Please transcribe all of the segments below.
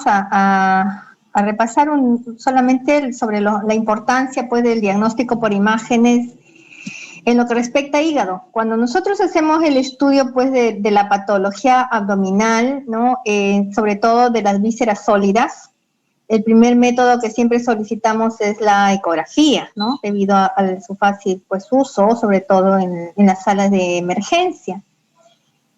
a repasar solamente sobre la importancia pues del diagnóstico por imágenes en lo que respecta a hígado. Cuando nosotros hacemos el estudio pues de la patología abdominal, ¿no? Sobre todo de las vísceras sólidas, el primer método que siempre solicitamos es la ecografía, ¿no? Debido a su fácil pues uso, sobre todo en las salas de emergencia.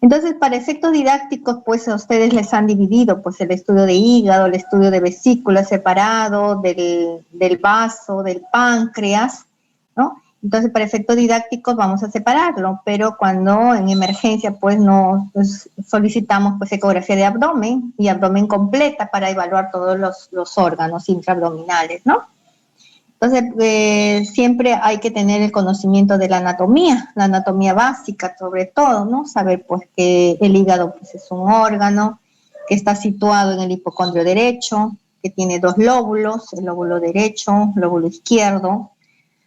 Entonces, para efectos didácticos, pues a ustedes les han dividido pues el estudio de hígado, el estudio de vesícula separado, del vaso, del páncreas, ¿no? Entonces, para efectos didácticos vamos a separarlo, pero cuando en emergencia pues solicitamos pues ecografía de abdomen y abdomen completa para evaluar todos los órganos intraabdominales, ¿no? Entonces, siempre hay que tener el conocimiento de la anatomía básica sobre todo, ¿no? Saber pues que el hígado pues, es un órgano que está situado en el hipocondrio derecho, que tiene dos lóbulos, el lóbulo derecho, el lóbulo izquierdo.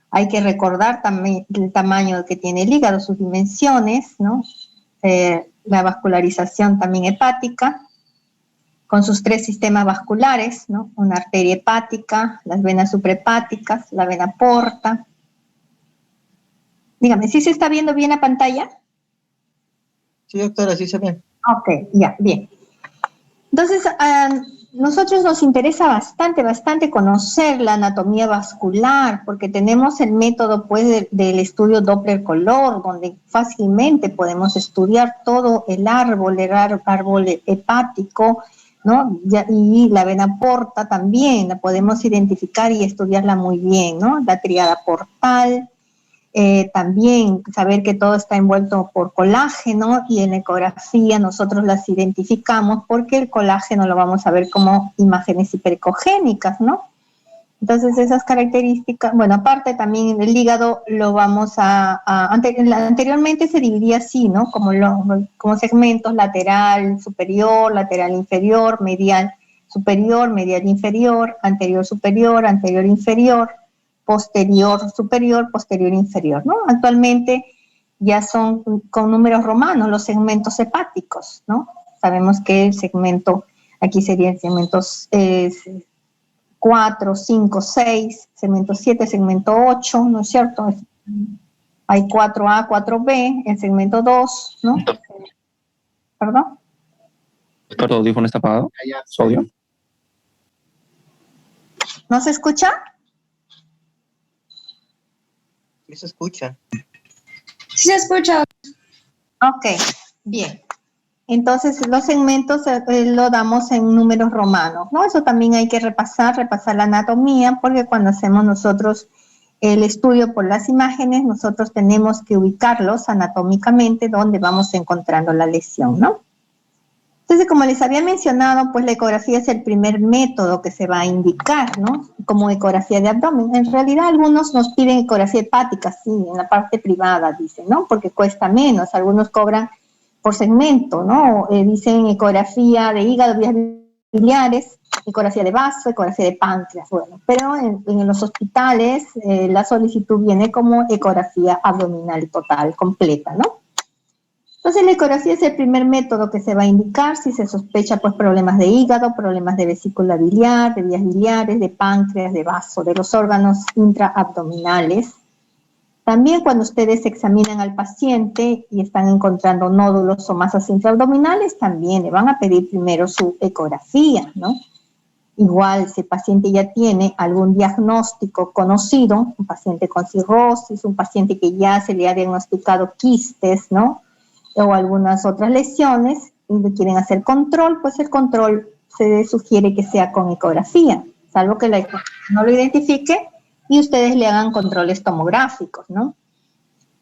Hay que recordar también el tamaño que tiene el hígado, sus dimensiones, ¿no? La vascularización también hepática, con sus 3 sistemas vasculares, ¿no? Una arteria hepática, las venas suprahepáticas, la vena porta. Dígame, ¿sí se está viendo bien la pantalla? Sí, doctora, sí se ve. Ok, ya, bien. Entonces, nosotros nos interesa bastante conocer la anatomía vascular, porque tenemos el método, pues, del estudio Doppler color, donde fácilmente podemos estudiar todo el árbol hepático, ¿no? Y la vena porta también, la podemos identificar y estudiarla muy bien, ¿no? La tríada portal, también saber que todo está envuelto por colágeno, y en ecografía nosotros las identificamos porque el colágeno lo vamos a ver como imágenes hiperecogénicas, ¿no? Entonces esas características, bueno, aparte también el hígado lo vamos anteriormente se dividía así, ¿no? Como segmentos: lateral superior, lateral inferior, medial superior, medial inferior, anterior superior, anterior inferior, posterior superior, posterior inferior, ¿no? Actualmente ya son con números romanos los segmentos hepáticos, ¿no? Sabemos que el segmento, aquí serían segmentos 4, 5, 6, segmento 7, segmento 8, ¿no es cierto? Hay 4A, 4B, el segmento 2, ¿no? ¿Perdón? ¿El audífono está apagado? ¿Sodio? ¿No se escucha? Sí se escucha. Sí se escucha. Ok, bien. Entonces, los segmentos lo damos en números romanos, ¿no? Eso también hay que repasar la anatomía, porque cuando hacemos nosotros el estudio por las imágenes, nosotros tenemos que ubicarlos anatómicamente donde vamos encontrando la lesión, ¿no? Entonces, como les había mencionado, pues la ecografía es el primer método que se va a indicar, ¿no? Como ecografía de abdomen. En realidad, algunos nos piden ecografía hepática, sí, en la parte privada, dicen, ¿no? Porque cuesta menos. Algunos cobran por segmento, ¿no? Dicen ecografía de hígado, vías biliares, ecografía de vaso, ecografía de páncreas, bueno. Pero en los hospitales la solicitud viene como ecografía abdominal total, completa, ¿no? Entonces la ecografía es el primer método que se va a indicar si se sospecha pues problemas de hígado, problemas de vesícula biliar, de vías biliares, de páncreas, de vaso, de los órganos intraabdominales. También cuando ustedes examinan al paciente y están encontrando nódulos o masas intraabdominales, también le van a pedir primero su ecografía, ¿no? Igual, si el paciente ya tiene algún diagnóstico conocido, un paciente con cirrosis, un paciente que ya se le ha diagnosticado quistes, ¿no? O algunas otras lesiones y le quieren hacer control, pues el control se sugiere que sea con ecografía, salvo que la ecografía no lo identifique y ustedes le hagan controles tomográficos, ¿no?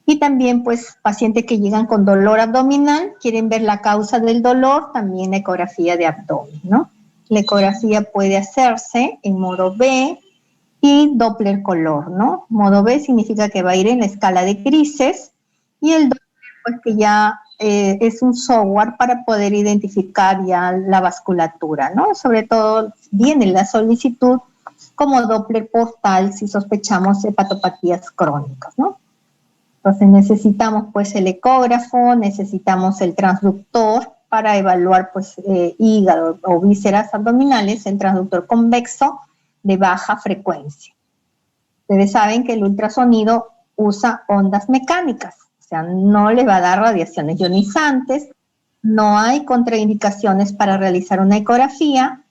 Y también, pues, pacientes que llegan con dolor abdominal, quieren ver la causa del dolor, también ecografía de abdomen, ¿no? La ecografía puede hacerse en modo B y Doppler color, ¿no? Modo B significa que va a ir en la escala de grises y el Doppler, pues, que ya es un software para poder identificar ya la vasculatura, ¿no? Sobre todo viene la solicitud como Doppler portal si sospechamos hepatopatías crónicas, ¿no? Entonces necesitamos pues el ecógrafo, necesitamos el transductor para evaluar pues hígado o vísceras abdominales, el transductor convexo de baja frecuencia. Ustedes saben que el ultrasonido usa ondas mecánicas, o sea, no le va a dar radiaciones ionizantes, no hay contraindicaciones para realizar una ecografía,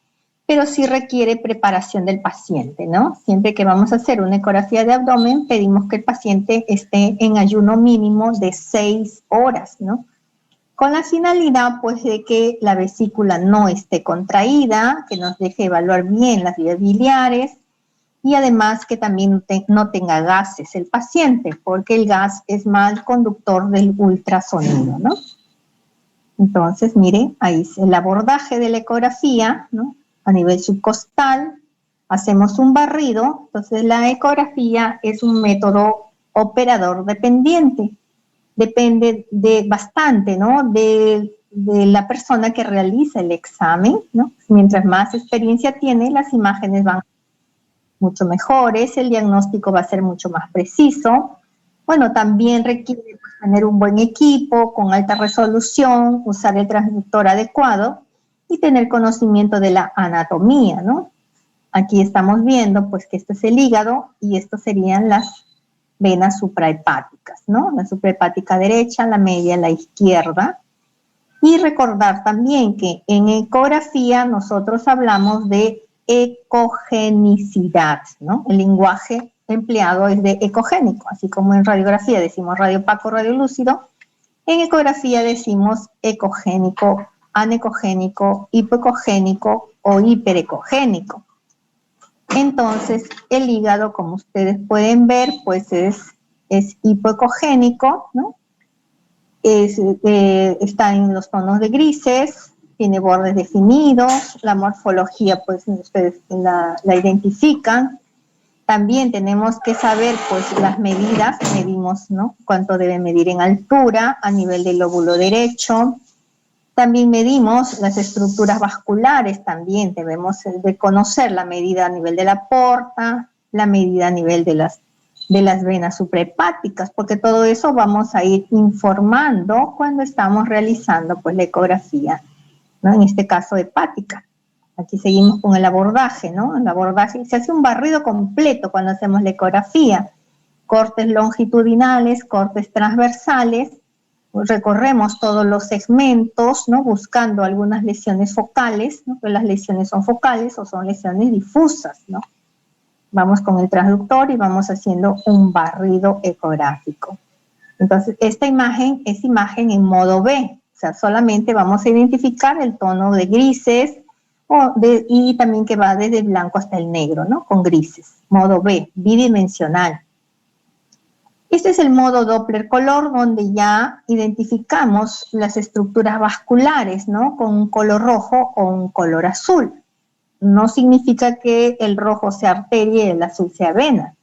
pero sí requiere preparación del paciente, ¿no? Siempre que vamos a hacer una ecografía de abdomen, pedimos que el paciente esté en ayuno mínimo de 6 horas, ¿no? Con la finalidad, pues, de que la vesícula no esté contraída, que nos deje evaluar bien las vías biliares, y además que también no tenga gases el paciente, porque el gas es mal conductor del ultrasonido, ¿no? Entonces, miren, ahí es el abordaje de la ecografía, ¿no? A nivel subcostal, hacemos un barrido. Entonces la ecografía es un método operador dependiente, depende de bastante, ¿no? De la persona que realiza el examen, ¿no? Mientras más experiencia tiene, las imágenes van mucho mejores, el diagnóstico va a ser mucho más preciso. Bueno, también requiere pues, tener un buen equipo con alta resolución, usar el transductor adecuado y tener conocimiento de la anatomía, ¿no? Aquí estamos viendo pues que este es el hígado y estos serían las venas suprahepáticas, ¿no? La suprahepática derecha, la media, la izquierda. Y recordar también que en ecografía nosotros hablamos de ecogenicidad, ¿no? El lenguaje empleado es de ecogénico, así como en radiografía decimos radio opaco, radio lúcido, en ecografía decimos ecogénico, anecogénico, hipoecogénico o hiperecogénico. Entonces, el hígado, como ustedes pueden ver, pues es hipoecogénico, ¿no? Está en los tonos de grises, tiene bordes definidos, la morfología, pues ustedes la identifican. También tenemos que saber, pues, las medidas, medimos, ¿no? Cuánto debe medir en altura, a nivel del lóbulo derecho. También medimos las estructuras vasculares, también debemos de conocer la medida a nivel de la porta, la medida a nivel de las venas suprahepáticas, porque todo eso vamos a ir informando cuando estamos realizando pues la ecografía, ¿no? En este caso hepática. Aquí seguimos con el abordaje, ¿no? El abordaje, se hace un barrido completo cuando hacemos la ecografía, cortes longitudinales, cortes transversales, pues recorremos todos los segmentos, ¿no? Buscando algunas lesiones focales, ¿no? Pues las lesiones son focales o son lesiones difusas, ¿no? Vamos con el transductor y vamos haciendo un barrido ecográfico. Entonces, esta imagen es imagen en modo B, o sea, solamente vamos a identificar el tono de grises y también que va desde el blanco hasta el negro, ¿no? Con grises, modo B, bidimensional. Este es el modo Doppler color, donde ya identificamos las estructuras vasculares, ¿no? Con un color rojo o un color azul. No significa que el rojo sea arteria y el azul sea vena,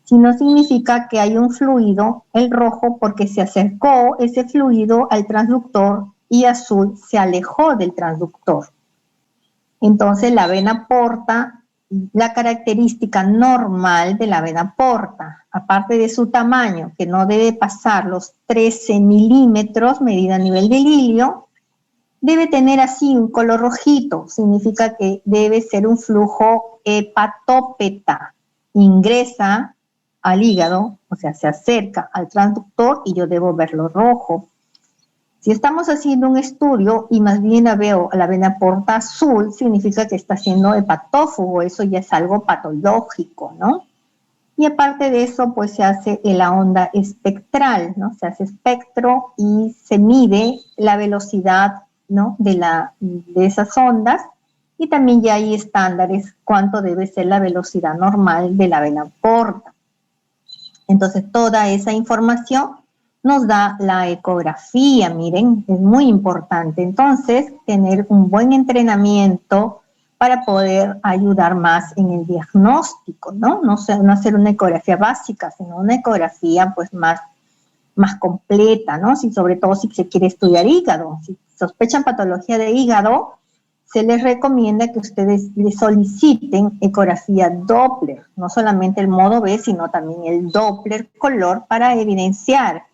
sino significa que hay un fluido, el rojo, porque se acercó ese fluido al transductor y azul se alejó del transductor. Entonces la vena porta, la característica normal de la vena porta, aparte de su tamaño, que no debe pasar los 13 milímetros, medida a nivel del ilio, debe tener así un color rojito, significa que debe ser un flujo hepatópeta, ingresa al hígado, o sea, se acerca al transductor y yo debo verlo rojo. Si estamos haciendo un estudio y más bien veo la vena porta azul, significa que está siendo hepatófago, eso ya es algo patológico, ¿no? Y aparte de eso, pues se hace la onda espectral, ¿no? Se hace espectro y se mide la velocidad, ¿no? de esas ondas, y también ya hay estándares cuánto debe ser la velocidad normal de la vena porta. Entonces, toda esa información nos da la ecografía, miren, es muy importante. Entonces, tener un buen entrenamiento para poder ayudar más en el diagnóstico, ¿no? No hacer una ecografía básica, sino una ecografía pues más completa, ¿no? Sobre todo si se quiere estudiar hígado. Si sospechan patología de hígado, se les recomienda que ustedes les soliciten ecografía Doppler, no solamente el modo B, sino también el Doppler color para evidenciar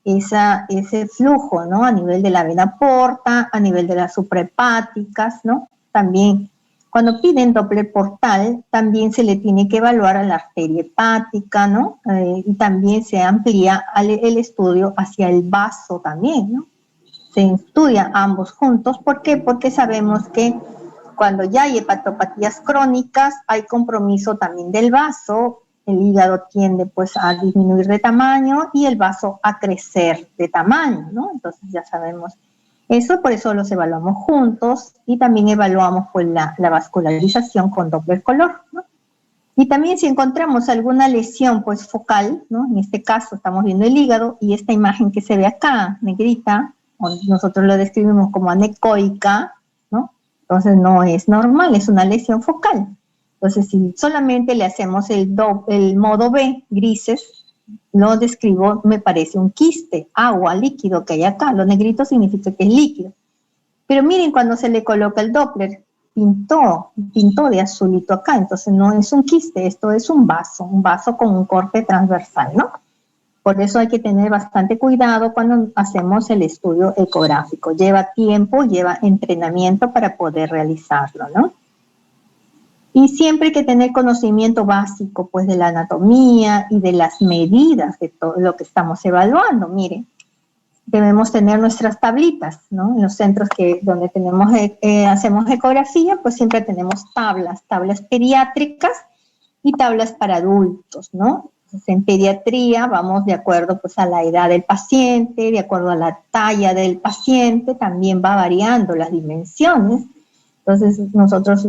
ese flujo, ¿no? A nivel de la vena porta, a nivel de las suprahepáticas, ¿no? También, cuando piden Doppler portal, también se le tiene que evaluar a la arteria hepática, ¿no? Y también se amplía el estudio hacia el vaso también, ¿no? Se estudia ambos juntos. ¿Por qué? Porque sabemos que cuando ya hay hepatopatías crónicas, hay compromiso también del vaso, el hígado tiende pues a disminuir de tamaño y el vaso a crecer de tamaño, ¿no? Entonces ya sabemos eso, por eso los evaluamos juntos y también evaluamos pues la vascularización con Doppler color, ¿no? Y también si encontramos alguna lesión pues focal, ¿no? En este caso estamos viendo el hígado y esta imagen que se ve acá, negrita, nosotros lo describimos como anecoica, ¿no? Entonces no es normal, es una lesión focal. Entonces si solamente le hacemos el modo B, grises, lo describo, me parece un quiste, agua, líquido que hay acá. Lo negrito significa que es líquido. Pero miren, cuando se le coloca el Doppler, pintó de azulito acá, entonces no es un quiste, esto es un vaso con un corte transversal, ¿no? Por eso hay que tener bastante cuidado cuando hacemos el estudio ecográfico. Lleva tiempo, lleva entrenamiento para poder realizarlo, ¿no? Y siempre hay que tener conocimiento básico, pues, de la anatomía y de las medidas de todo lo que estamos evaluando. Miren, debemos tener nuestras tablitas, ¿no? En los centros donde hacemos ecografía, pues siempre tenemos tablas pediátricas y tablas para adultos, ¿no? Entonces, en pediatría vamos de acuerdo pues a la edad del paciente, de acuerdo a la talla del paciente, también va variando las dimensiones. Entonces nosotros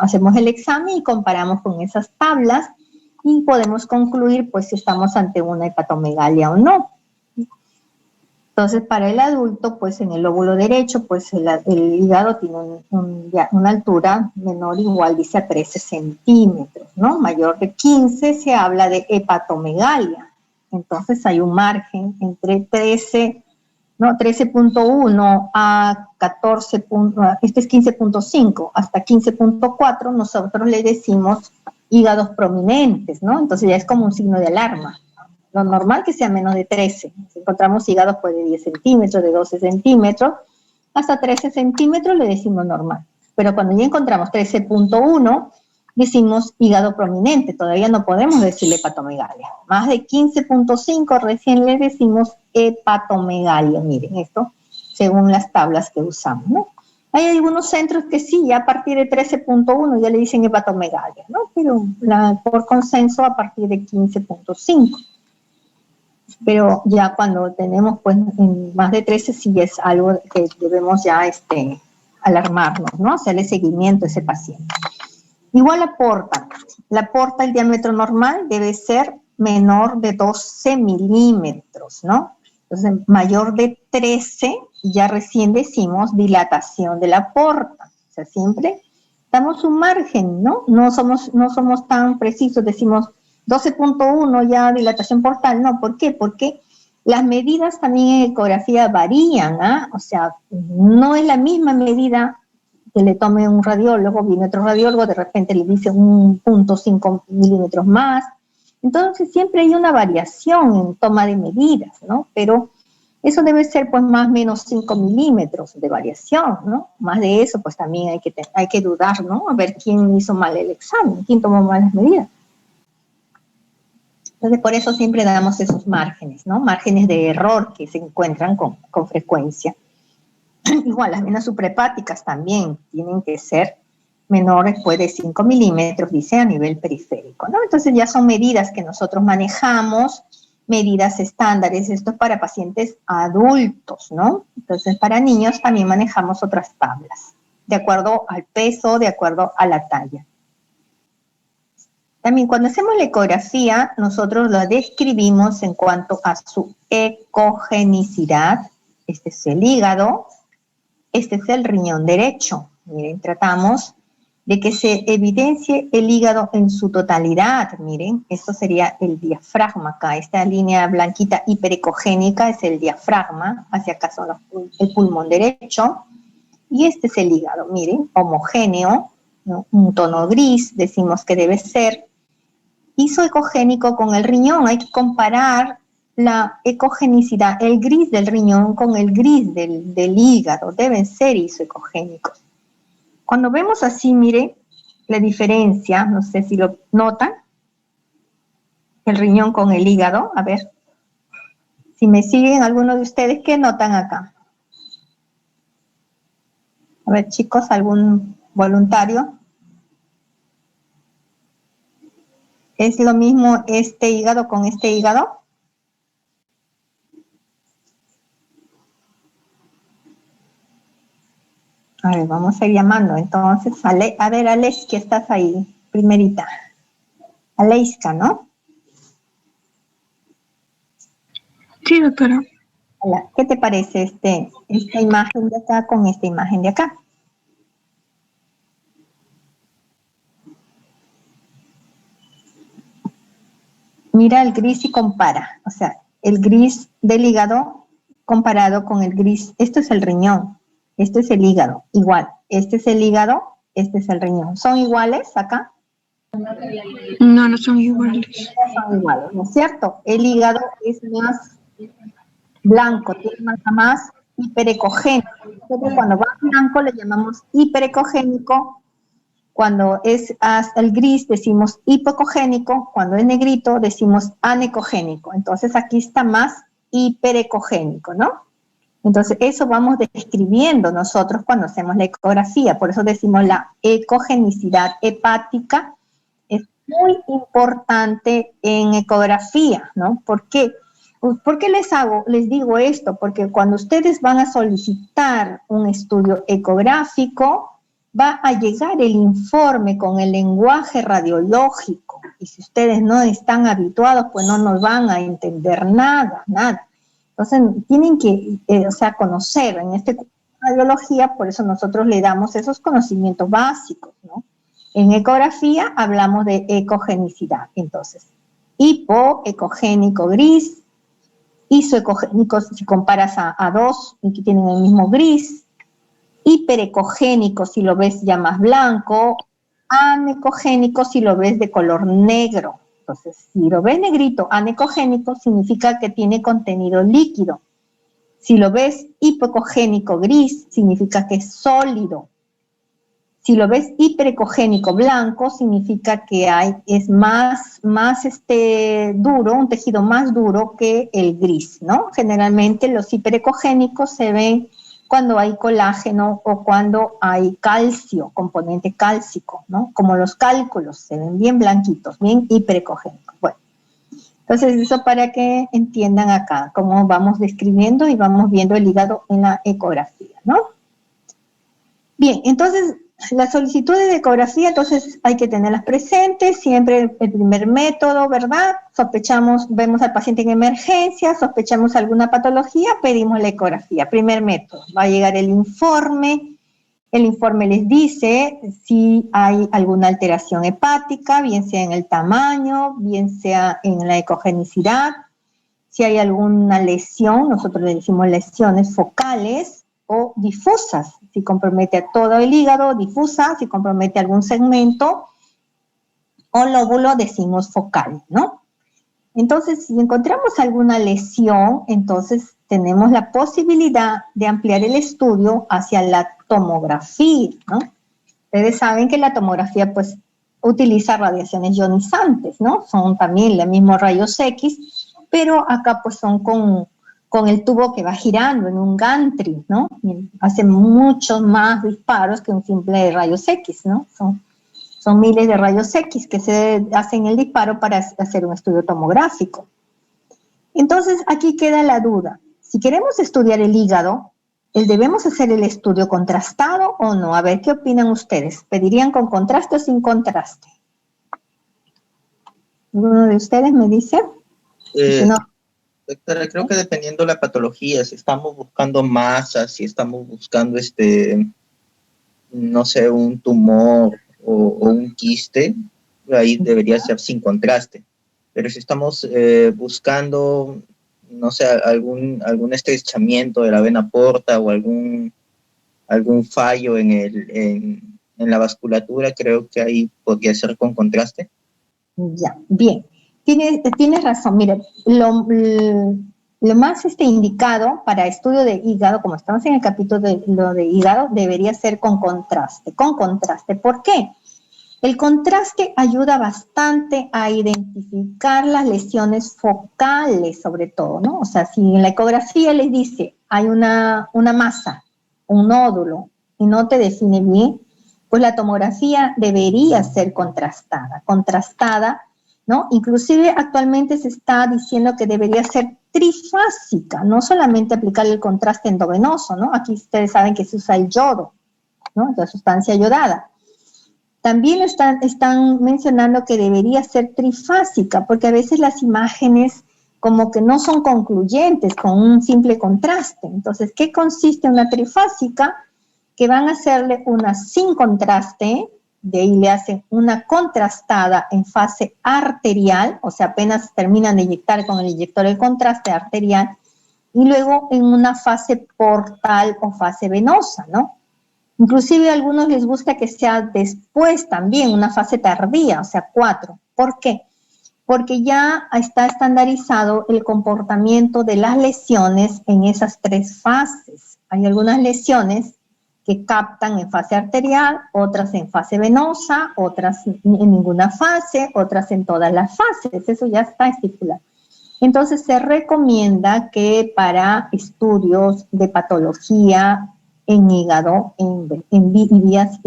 hacemos el examen y comparamos con esas tablas y podemos concluir pues si estamos ante una hepatomegalia o no. Entonces, para el adulto, pues en el lóbulo derecho, pues el hígado tiene una altura menor o igual, dice, a 13 centímetros, ¿no? Mayor de 15 se habla de hepatomegalia. Entonces, hay un margen entre 13.1 a 14, este es 15.5, hasta 15.4, nosotros le decimos hígados prominentes, ¿no? Entonces, ya es como un signo de alarma. Lo normal que sea menos de 13. Si encontramos hígados pues de 10 centímetros, de 12 centímetros, hasta 13 centímetros le decimos normal. Pero cuando ya encontramos 13.1, decimos hígado prominente. Todavía no podemos decirle hepatomegalia. Más de 15.5 recién le decimos hepatomegalia. Miren esto, según las tablas que usamos, ¿no? Hay algunos centros que sí, ya a partir de 13.1 ya le dicen hepatomegalia, ¿no? Pero por consenso a partir de 15.5. Pero ya cuando tenemos pues en más de 13 sí es algo que debemos ya alarmarnos, ¿no? Hacerle seguimiento a ese paciente. Igual la porta, el diámetro normal debe ser menor de 12 milímetros, ¿no? Entonces, mayor de 13, ya recién decimos dilatación de la porta. O sea, siempre damos un margen, ¿no? No somos tan precisos, decimos 12.1 ya dilatación portal, no, ¿por qué? Porque las medidas también en ecografía varían, ¿ah? O sea, no es la misma medida que le tome un radiólogo, viene otro radiólogo, de repente le dice 1.5 milímetros más. Entonces siempre hay una variación en toma de medidas, ¿no? Pero eso debe ser pues más o menos 5 milímetros de variación, ¿no? Más de eso pues también hay que dudar, ¿no? A ver quién hizo mal el examen, quién tomó mal las medidas. Entonces, por eso siempre damos esos márgenes, ¿no? Márgenes de error que se encuentran con frecuencia. Igual, las venas suprahepáticas también tienen que ser menores pues, de 5 milímetros, dice, a nivel periférico, ¿no? Entonces, ya son medidas que nosotros manejamos, medidas estándares, esto es para pacientes adultos, ¿no? Entonces, para niños también manejamos otras tablas, de acuerdo al peso, de acuerdo a la talla. También cuando hacemos la ecografía, nosotros la describimos en cuanto a su ecogenicidad. Este es el hígado, este es el riñón derecho. Miren, tratamos de que se evidencie el hígado en su totalidad. Miren, esto sería el diafragma acá. Esta línea blanquita hiperecogénica es el diafragma, hacia acá son el pulmón derecho. Y este es el hígado, miren, homogéneo, ¿no? Un tono gris, decimos que debe ser. Isoecogénico con el riñón, hay que comparar la ecogenicidad, el gris del riñón con el gris del hígado, deben ser isoecogénicos. Cuando vemos así, mire la diferencia, no sé si lo notan, el riñón con el hígado, a ver, si me siguen algunos de ustedes, ¿qué notan acá? A ver, chicos, ¿algún voluntario? ¿Es lo mismo este hígado con este hígado? A ver, vamos a ir llamando. Entonces, a ver, Alex, que estás ahí, primerita. Aleiska, ¿no? Sí, doctora. Hola, ¿qué te parece esta imagen de acá con esta imagen de acá? Mira el gris y compara. O sea, el gris del hígado comparado con el gris. Esto es el riñón. Este es el hígado. Igual. Este es el hígado. Este es el riñón. ¿Son iguales acá? No, no son iguales. No son iguales, ¿no es cierto? El hígado es más blanco, tiene más hiperecogénico. Nosotros cuando va blanco le llamamos hiperecogénico. Cuando es el gris decimos hipocogénico, cuando es negrito decimos anecogénico. Entonces aquí está más hiperecogénico, ¿no? Entonces eso vamos describiendo nosotros cuando hacemos la ecografía, por eso decimos la ecogenicidad hepática es muy importante en ecografía, ¿no? ¿Por qué? ¿Por qué les digo esto? Porque cuando ustedes van a solicitar un estudio ecográfico, va a llegar el informe con el lenguaje radiológico. Y si ustedes no están habituados, pues no nos van a entender nada. Entonces, tienen que, conocer en radiología, por eso nosotros le damos esos conocimientos básicos, ¿no? En ecografía hablamos de ecogenicidad. Entonces, hipoecogénico gris, isoecogénico si comparas a dos y que tienen el mismo gris, hiperecogénico si lo ves ya más blanco, anecogénico si lo ves de color negro. Entonces, si lo ves negrito, anecogénico, significa que tiene contenido líquido. Si lo ves hipocogénico gris, significa que es sólido. Si lo ves hiperecogénico blanco, significa que es más duro, un tejido más duro que el gris, ¿no? Generalmente los hiperecogénicos se ven cuando hay colágeno o cuando hay calcio, componente cálcico, ¿no? Como los cálculos, se ven bien blanquitos, bien hiperecogénicos. Bueno, entonces eso para que entiendan acá cómo vamos describiendo y vamos viendo el hígado en la ecografía, ¿no? Bien, entonces las solicitudes de ecografía, entonces hay que tenerlas presentes, siempre el primer método, ¿verdad? Sospechamos, vemos al paciente en emergencia, sospechamos alguna patología, pedimos la ecografía. Primer método, va a llegar el informe les dice si hay alguna alteración hepática, bien sea en el tamaño, bien sea en la ecogenicidad, si hay alguna lesión, nosotros le decimos lesiones focales o difusas, si compromete a todo el hígado, difusa, si compromete algún segmento o lóbulo, decimos focal, ¿no? Entonces, si encontramos alguna lesión, entonces tenemos la posibilidad de ampliar el estudio hacia la tomografía, ¿no? Ustedes saben que la tomografía, pues, utiliza radiaciones ionizantes, ¿no? Son también los mismos rayos X, pero acá, pues, son con el tubo que va girando en un gantry, ¿no? Y hace muchos más disparos que un simple rayos X, ¿no? Son miles de rayos X que se hacen el disparo para hacer un estudio tomográfico. Entonces, aquí queda la duda. Si queremos estudiar el hígado, ¿debemos hacer el estudio contrastado o no? A ver, ¿qué opinan ustedes? ¿Pedirían con contraste o sin contraste? ¿Uno de ustedes me dice? Si no. Doctora, creo que dependiendo de la patología, si estamos buscando masas, si estamos buscando, no sé, un tumor o un quiste, ahí debería ser sin contraste. Pero si estamos buscando, no sé, algún estrechamiento de la vena porta o algún fallo en la vasculatura, creo que ahí podría ser con contraste. Ya, bien. Tienes razón. Mire, lo más indicado para estudio de hígado, como estamos en el capítulo de lo de hígado, debería ser con contraste. Con contraste. ¿Por qué? El contraste ayuda bastante a identificar las lesiones focales, sobre todo, ¿no? O sea, si en la ecografía les dice hay una masa, un nódulo, y no te define bien, pues la tomografía debería ser contrastada, ¿no? Inclusive actualmente se está diciendo que debería ser trifásica, no solamente aplicar el contraste endovenoso, ¿no? Aquí ustedes saben que se usa el yodo, ¿no? La sustancia yodada. También están mencionando que debería ser trifásica, porque a veces las imágenes como que no son concluyentes con un simple contraste. Entonces, ¿qué consiste una trifásica? Que van a hacerle una sin contraste, de ahí le hacen una contrastada en fase arterial, o sea, apenas terminan de inyectar con el inyector el contraste arterial, y luego en una fase portal o fase venosa, ¿no? Inclusive a algunos les gusta que sea después también, una fase tardía, o sea, 4. ¿Por qué? Porque ya está estandarizado el comportamiento de las lesiones en esas 3 fases. Hay algunas lesiones que captan en fase arterial, otras en fase venosa, otras en ninguna fase, otras en todas las fases. Eso ya está estipulado. Entonces se recomienda que para estudios de patología en hígado, en vías,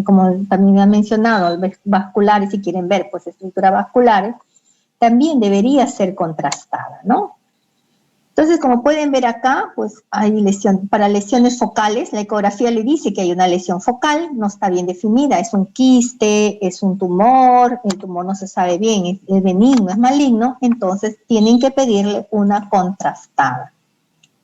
como también han mencionado, vasculares, si quieren ver, pues estructuras vasculares, también debería ser contrastada, ¿no? Entonces, como pueden ver acá, pues hay lesión, para lesiones focales, la ecografía le dice que hay una lesión focal, no está bien definida, es un quiste, es un tumor, el tumor no se sabe bien, es benigno, es maligno, entonces tienen que pedirle una contrastada,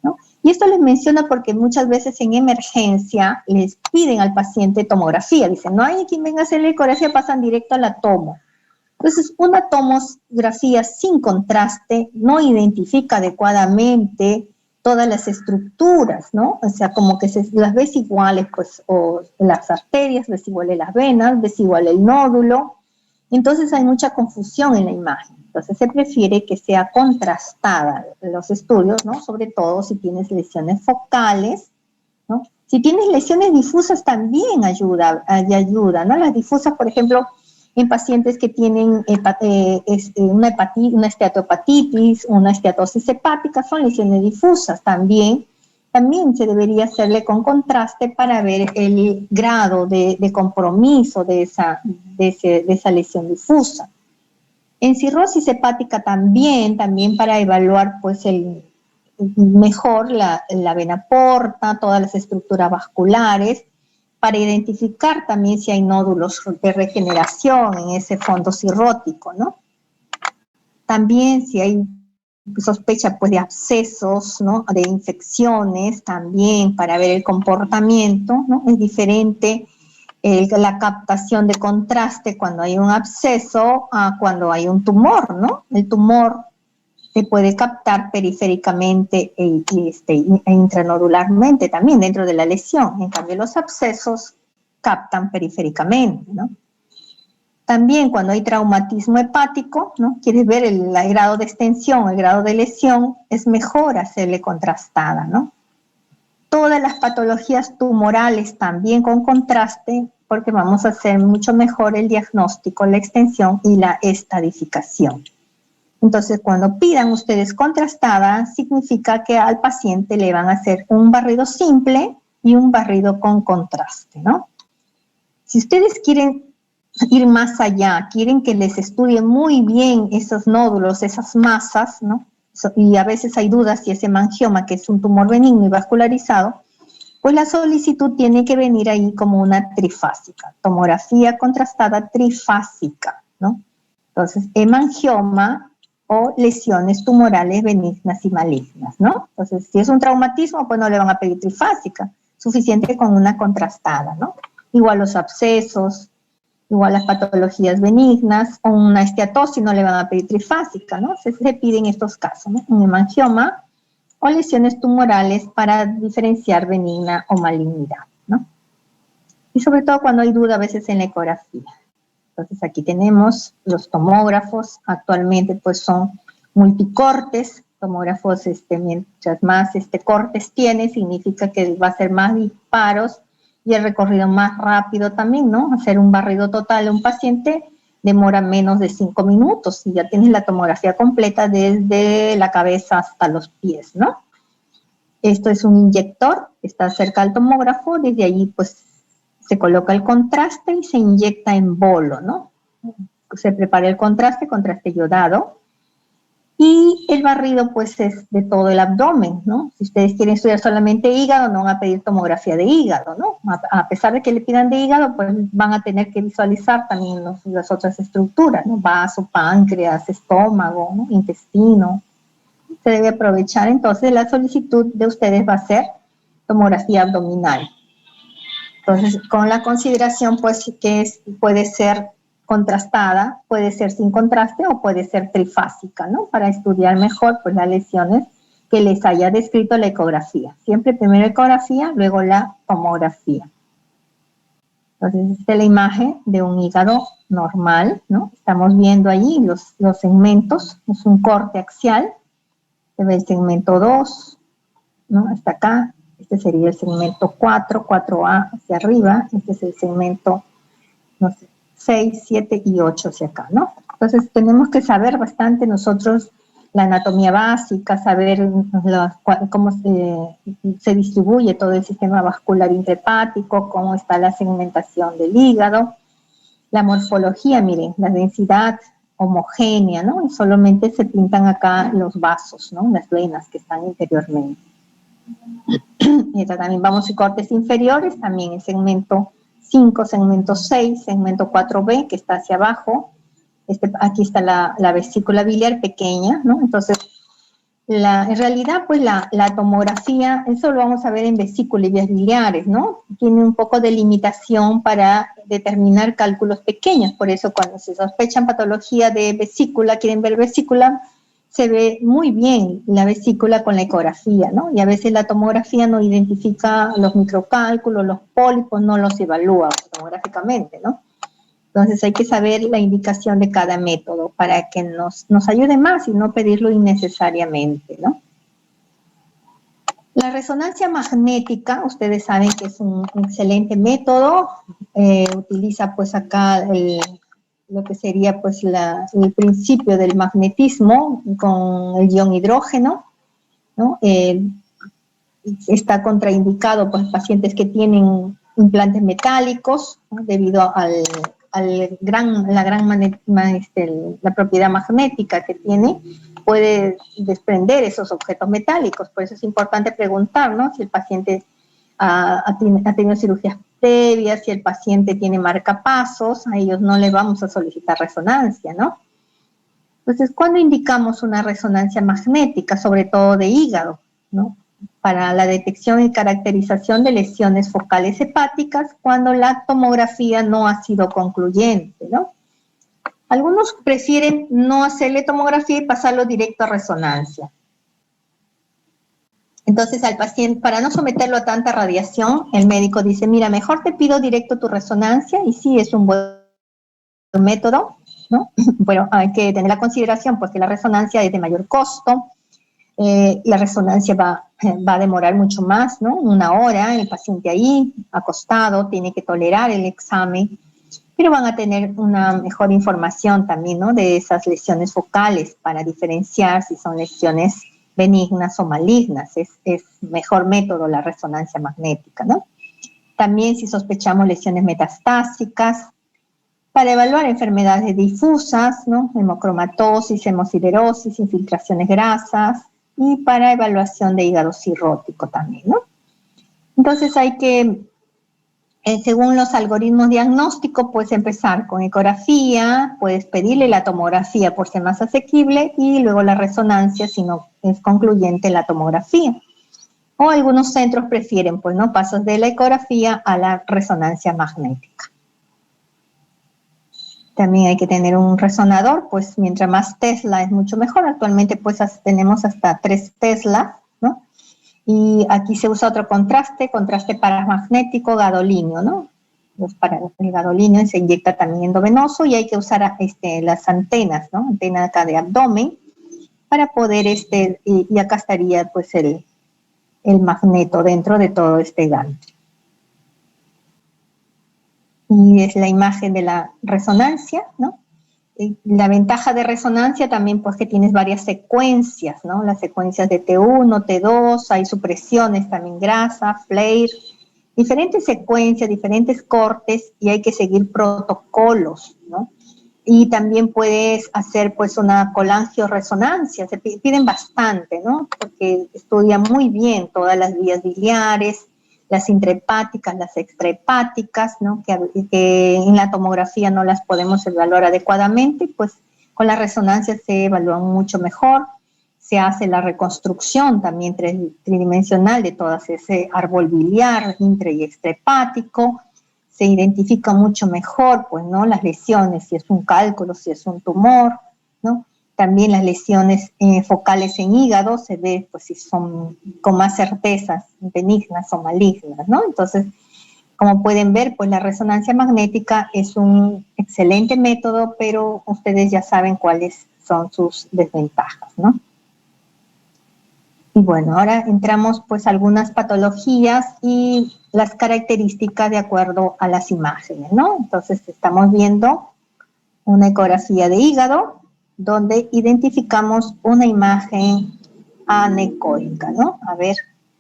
¿no? Y esto les menciona porque muchas veces en emergencia les piden al paciente tomografía, dicen, no hay quien venga a hacer la ecografía, pasan directo a la tomo. Entonces, una tomografía sin contraste no identifica adecuadamente todas las estructuras, ¿no? O sea, como que las ves iguales, pues, o las arterias, ves iguales las venas, ves igual el nódulo. Entonces, hay mucha confusión en la imagen. Entonces, se prefiere que sea contrastada los estudios, ¿no? Sobre todo si tienes lesiones focales, ¿no? Si tienes lesiones difusas también ayuda, ¿no? Las difusas, por ejemplo, en pacientes que tienen una esteatohepatitis, una esteatosis hepática, son lesiones difusas también se debería hacerle con contraste para ver el grado de compromiso de esa lesión difusa. En cirrosis hepática también para evaluar pues mejor la vena porta, todas las estructuras vasculares, para identificar también si hay nódulos de regeneración en ese fondo cirrótico, ¿no? También si hay sospecha pues de abscesos, ¿no? De infecciones, también para ver el comportamiento, ¿no? Es diferente la captación de contraste cuando hay un absceso a cuando hay un tumor, ¿no? El tumor se puede captar periféricamente e intranodularmente también dentro de la lesión. En cambio, los abscesos captan periféricamente, ¿no? También cuando hay traumatismo hepático, ¿no? Quieres ver el grado de extensión, el grado de lesión, es mejor hacerle contrastada, ¿no? Todas las patologías tumorales también con contraste, porque vamos a hacer mucho mejor el diagnóstico, la extensión y la estadificación. Entonces, cuando pidan ustedes contrastada, significa que al paciente le van a hacer un barrido simple y un barrido con contraste, ¿no? Si ustedes quieren ir más allá, quieren que les estudie muy bien esos nódulos, esas masas, ¿no? Y a veces hay dudas si ese hemangioma, que es un tumor benigno y vascularizado, pues la solicitud tiene que venir ahí como una trifásica, tomografía contrastada trifásica, ¿no? Entonces, hemangioma o lesiones tumorales benignas y malignas, ¿no? Entonces, si es un traumatismo, pues no le van a pedir trifásica, suficiente con una contrastada, ¿no? Igual los abscesos, igual las patologías benignas, o una esteatosis no le van a pedir trifásica, ¿no? Se pide en estos casos, ¿no? Un hemangioma o lesiones tumorales para diferenciar benigna o malignidad, ¿no? Y sobre todo cuando hay duda a veces en la ecografía. Entonces aquí tenemos los tomógrafos, actualmente pues son multicortes, tomógrafos, mientras más cortes tiene, significa que va a ser más disparos y el recorrido más rápido también, ¿no? Hacer un barrido total de un paciente demora menos de 5 minutos y ya tienes la tomografía completa desde la cabeza hasta los pies, ¿no? Esto es un inyector, está cerca del tomógrafo, desde allí pues se coloca el contraste y se inyecta en bolo, ¿no? Se prepara el contraste yodado, y el barrido pues es de todo el abdomen, ¿no? Si ustedes quieren estudiar solamente hígado, no van a pedir tomografía de hígado, ¿no? A pesar de que le pidan de hígado, pues van a tener que visualizar también las otras estructuras, ¿no? Vaso, páncreas, estómago, ¿no? Intestino. Se debe aprovechar, entonces la solicitud de ustedes va a ser tomografía abdominal. Entonces, con la consideración, pues, que puede ser contrastada, puede ser sin contraste o puede ser trifásica, ¿no? Para estudiar mejor, pues, las lesiones que les haya descrito la ecografía. Siempre primero ecografía, luego la tomografía. Entonces, esta es la imagen de un hígado normal, ¿no? Estamos viendo allí los segmentos, es un corte axial, se ve el segmento 2, ¿no? Hasta acá. Este sería el segmento 4, 4A hacia arriba. Este es el segmento, no sé, 6, 7 y 8 hacia acá, ¿no? Entonces, tenemos que saber bastante nosotros la anatomía básica, saber cómo se distribuye todo el sistema vascular intrahepático, cómo está la segmentación del hígado, la morfología, miren, la densidad homogénea, ¿no? Y solamente se pintan acá los vasos, ¿no? Las venas que están interiormente. Y también vamos a cortes inferiores, también el segmento 5, segmento 6, segmento 4B, que está hacia abajo. Aquí está la vesícula biliar pequeña, ¿no? Entonces, en realidad, pues la tomografía, eso lo vamos a ver en vesícula y vías biliares, ¿no? Tiene un poco de limitación para determinar cálculos pequeños, por eso cuando se sospechan patología de vesícula, quieren ver vesícula, se ve muy bien la vesícula con la ecografía, ¿no? Y a veces la tomografía no identifica los microcálculos, los pólipos, no los evalúa tomográficamente, ¿no? Entonces hay que saber la indicación de cada método para que nos ayude más y no pedirlo innecesariamente, ¿no? La resonancia magnética, ustedes saben que es un excelente método, utiliza pues acá lo que sería pues el principio del magnetismo con el ion hidrógeno, ¿no? Está contraindicado pues pacientes que tienen implantes metálicos, ¿no? Debido a la propiedad magnética que tiene, puede desprender esos objetos metálicos. Por eso es importante preguntar, ¿no? Si el paciente ha tenido cirugías previas, si el paciente tiene marcapasos, a ellos no le vamos a solicitar resonancia, ¿no? Entonces, ¿cuándo indicamos una resonancia magnética, sobre todo de hígado, ¿no? Para la detección y caracterización de lesiones focales hepáticas cuando la tomografía no ha sido concluyente, ¿no? Algunos prefieren no hacerle tomografía y pasarlo directo a resonancia. Entonces al paciente, para no someterlo a tanta radiación, el médico dice, mira, mejor te pido directo tu resonancia, y sí es un buen método, ¿no? Bueno, hay que tener la consideración pues que la resonancia es de mayor costo, la resonancia va a demorar mucho más, ¿no? 1 hora, el paciente ahí, acostado, tiene que tolerar el examen, pero van a tener una mejor información también, ¿no? De esas lesiones focales para diferenciar si son lesiones benignas o malignas. Es mejor método la resonancia magnética, ¿no? También si sospechamos lesiones metastásicas, para evaluar enfermedades difusas, ¿no? Hemocromatosis, hemosiderosis, infiltraciones grasas, y para evaluación de hígado cirrótico también, ¿no? Entonces hay que, según los algoritmos diagnósticos, puedes empezar con ecografía, puedes pedirle la tomografía por ser más asequible y luego la resonancia si no es concluyente la tomografía. O algunos centros prefieren, pues, ¿no? Pasos de la ecografía a la resonancia magnética. También hay que tener un resonador, pues mientras más Tesla es mucho mejor. Actualmente pues tenemos hasta 3 Tesla, ¿no? Y aquí se usa otro contraste paramagnético gadolíneo, ¿no? para el gadolíneo se inyecta también endovenoso y hay que usar las antenas, ¿no? Antena acá de abdomen para poder, y acá estaría pues el magneto dentro de todo este gantrio. Y es la imagen de la resonancia, ¿no? La ventaja de resonancia también pues que tienes varias secuencias, ¿no? Las secuencias de T1, T2, hay supresiones también grasa, flare, diferentes secuencias, diferentes cortes y hay que seguir protocolos, ¿no? Y también puedes hacer pues una colangioresonancia, se piden bastante, ¿no? Porque estudia muy bien todas las vías biliares, las intrahepáticas, las extrahepáticas, ¿no? Que en la tomografía no las podemos evaluar adecuadamente, pues con la resonancia se evalúan mucho mejor, se hace la reconstrucción también tridimensional de todo ese árbol biliar, intra y extrahepático, se identifica mucho mejor, pues, ¿no? Las lesiones, si es un cálculo, si es un tumor, ¿no? También las lesiones focales en hígado se ve, pues, si son con más certezas benignas o malignas, ¿no? Entonces, como pueden ver, pues la resonancia magnética es un excelente método, pero ustedes ya saben cuáles son sus desventajas, ¿no? Y bueno, ahora entramos pues a algunas patologías y las características de acuerdo a las imágenes, ¿no? Entonces estamos viendo una ecografía de hígado donde identificamos una imagen anecoica, ¿no? A ver,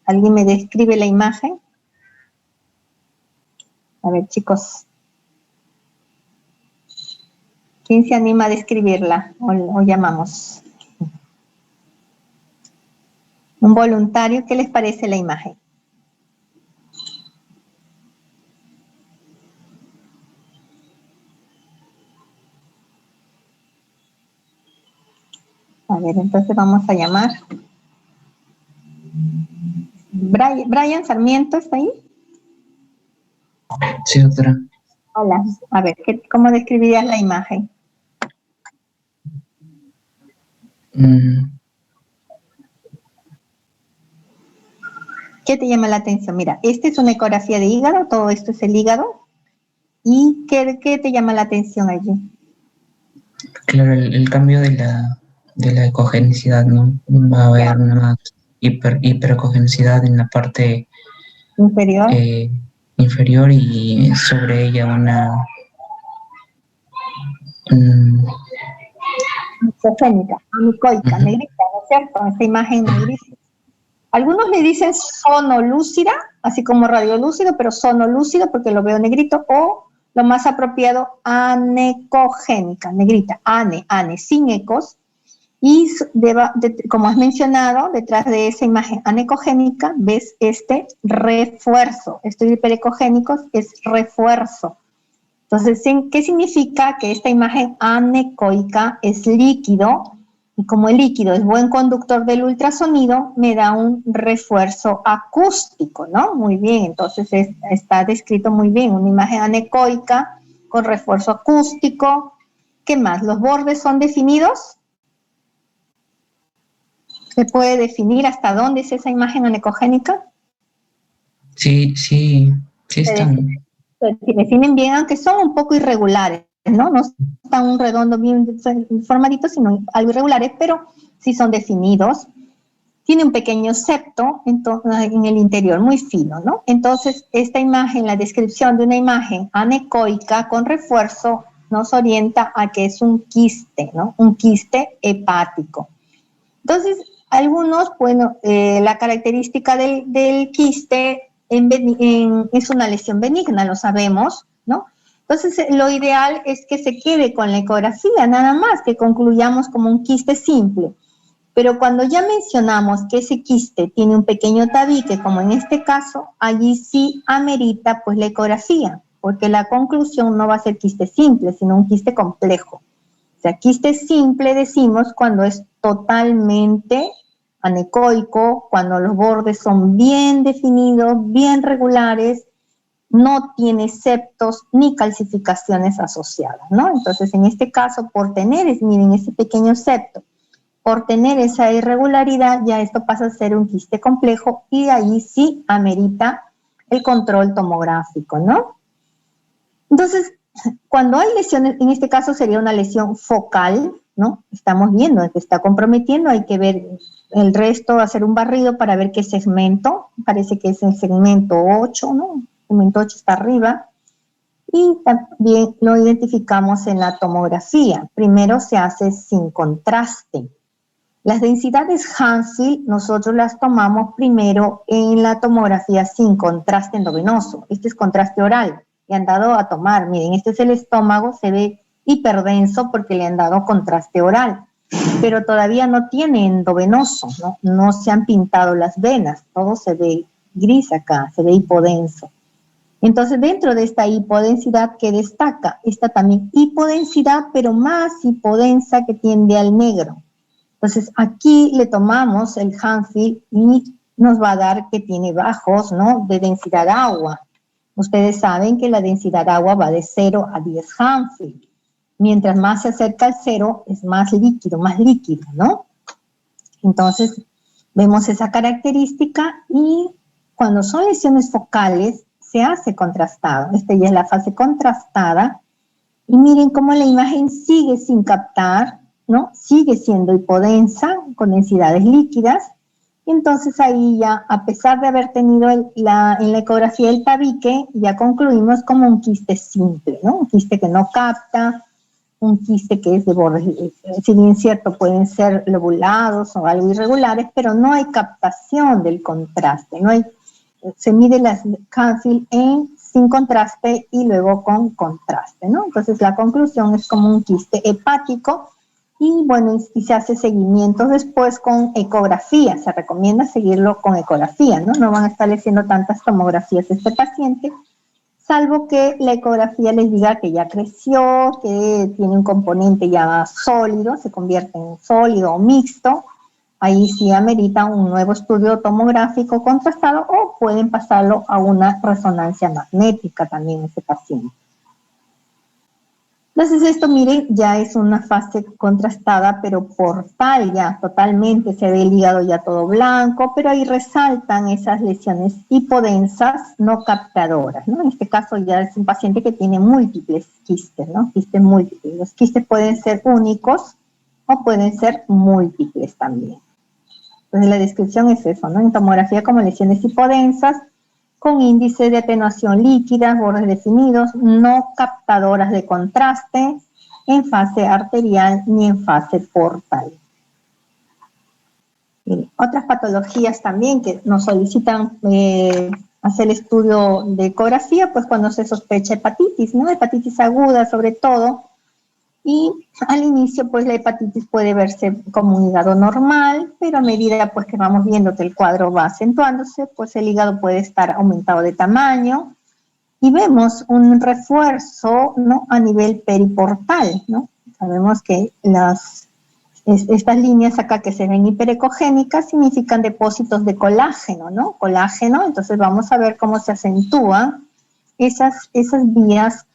¿alguien me describe la imagen? A ver, chicos. ¿Quién se anima a describirla o llamamos? Un voluntario, ¿qué les parece la imagen? A ver, entonces vamos a llamar. Brian Sarmiento, ¿está ahí? Sí, doctora. Hola. A ver, ¿cómo describirías la imagen? ¿Qué te llama la atención? Mira, esta es una ecografía de hígado, todo esto es el hígado. ¿Y qué te llama la atención allí? Claro, el cambio de la ecogenicidad, ¿no? Va a haber una hiperecogenicidad en la parte inferior. Inferior y sobre ella una Ecogénica, anecoica, negrita, ¿no es cierto? Esta imagen negrita. Algunos le dicen sonolúcida, así como radiolúcido, pero sonolúcido porque lo veo negrito, o lo más apropiado, anecogénica, negrita, ane, sin ecos, y como has mencionado, detrás de esa imagen anecogénica ves este refuerzo, estos hiperecogénicos es refuerzo. Entonces, ¿qué significa? Que esta imagen anecoica es líquido, y como el líquido es buen conductor del ultrasonido, me da un refuerzo acústico, ¿no? Muy bien, entonces está descrito muy bien, una imagen anecoica con refuerzo acústico. ¿Qué más? ¿Los bordes son definidos? ¿Se puede definir hasta dónde es esa imagen anecogénica? Sí están. Se definen bien, aunque son un poco irregulares, ¿no? No están un redondo bien formadito, sino algo irregulares, pero sí son definidos. Tiene un pequeño septo en el interior, muy fino, ¿no? Entonces, esta imagen, la descripción de una imagen anecoica con refuerzo, nos orienta a que es un quiste, ¿no? Un quiste hepático. Entonces, algunos, bueno, la característica del quiste es una lesión benigna, lo sabemos, ¿no? Entonces, lo ideal es que se quede con la ecografía, nada más, que concluyamos como un quiste simple. Pero cuando ya mencionamos que ese quiste tiene un pequeño tabique, como en este caso, allí sí amerita pues la ecografía, porque la conclusión no va a ser quiste simple, sino un quiste complejo. O sea, quiste simple decimos cuando es totalmente anecoico, cuando los bordes son bien definidos, bien regulares, no tiene septos ni calcificaciones asociadas, ¿no? Entonces, en este caso, por tener, miren, ese pequeño septo, por tener esa irregularidad, ya esto pasa a ser un quiste complejo y ahí sí amerita el control tomográfico, ¿no? Entonces, cuando hay lesiones, en este caso sería una lesión focal, ¿no? Estamos viendo que está comprometiendo, hay que ver el resto, hacer un barrido para ver qué segmento, parece que es el segmento 8, ¿no? El segmento 8 está arriba, y también lo identificamos en la tomografía. Primero se hace sin contraste. Las densidades Hansfield nosotros las tomamos primero en la tomografía sin contraste endovenoso. Este es contraste oral, le han dado a tomar. Miren, este es el estómago, se ve hiperdenso porque le han dado contraste oral, pero todavía no tiene endovenoso, ¿no? No se han pintado las venas, todo se ve gris acá, se ve hipodenso. Entonces, dentro de esta hipodensidad que destaca, está también hipodensidad, pero más hipodensa que tiende al negro. Entonces, aquí le tomamos el Hansfield y nos va a dar que tiene bajos, ¿no?, de densidad agua. Ustedes saben que la densidad agua va de 0 a 10 Hansfield. Mientras más se acerca al 0, es más líquido, ¿no? Entonces, vemos esa característica y cuando son lesiones focales, se hace contrastado. Esta ya es la fase contrastada. Y miren cómo la imagen sigue sin captar, ¿no? Sigue siendo hipodensa, con densidades líquidas. Y entonces ahí ya, a pesar de haber tenido en la ecografía el tabique, ya concluimos como un quiste simple, ¿no? Un quiste que no capta, un quiste que es de bordes, si bien cierto, pueden ser lobulados o algo irregulares, pero no hay captación del contraste, no hay, se mide las Hansfield sin contraste y luego con contraste, ¿no? Entonces la conclusión es como un quiste hepático y bueno, y se hace seguimiento después con ecografía, se recomienda seguirlo con ecografía, ¿no? No van a estar haciendo tantas tomografías a este paciente, salvo que la ecografía les diga que ya creció, que tiene un componente ya sólido, se convierte en sólido o mixto. Ahí sí amerita un nuevo estudio tomográfico contrastado o pueden pasarlo a una resonancia magnética también ese paciente. Entonces esto, miren, ya es una fase contrastada, pero portal ya totalmente, se ve el hígado ya todo blanco, pero ahí resaltan esas lesiones hipodensas no captadoras, ¿no? En este caso ya es un paciente que tiene múltiples quistes, ¿no? Quistes múltiples. Los quistes pueden ser únicos o pueden ser múltiples también. Entonces la descripción es eso, ¿no? En tomografía como lesiones hipodensas, con índice de atenuación líquida, bordes definidos, no captadoras de contraste, en fase arterial ni en fase portal. Bien, otras patologías también que nos solicitan hacer estudio de ecografía, pues cuando se sospecha hepatitis, ¿no? Hepatitis aguda sobre todo, y al inicio pues la hepatitis puede verse como un hígado normal, pero a medida pues que vamos viendo que el cuadro va acentuándose, pues el hígado puede estar aumentado de tamaño y vemos un refuerzo, ¿no?, a nivel periportal, ¿no? Sabemos que estas líneas acá que se ven hiperecogénicas significan depósitos de colágeno, ¿no? Colágeno, entonces vamos a ver cómo se acentúan esas vías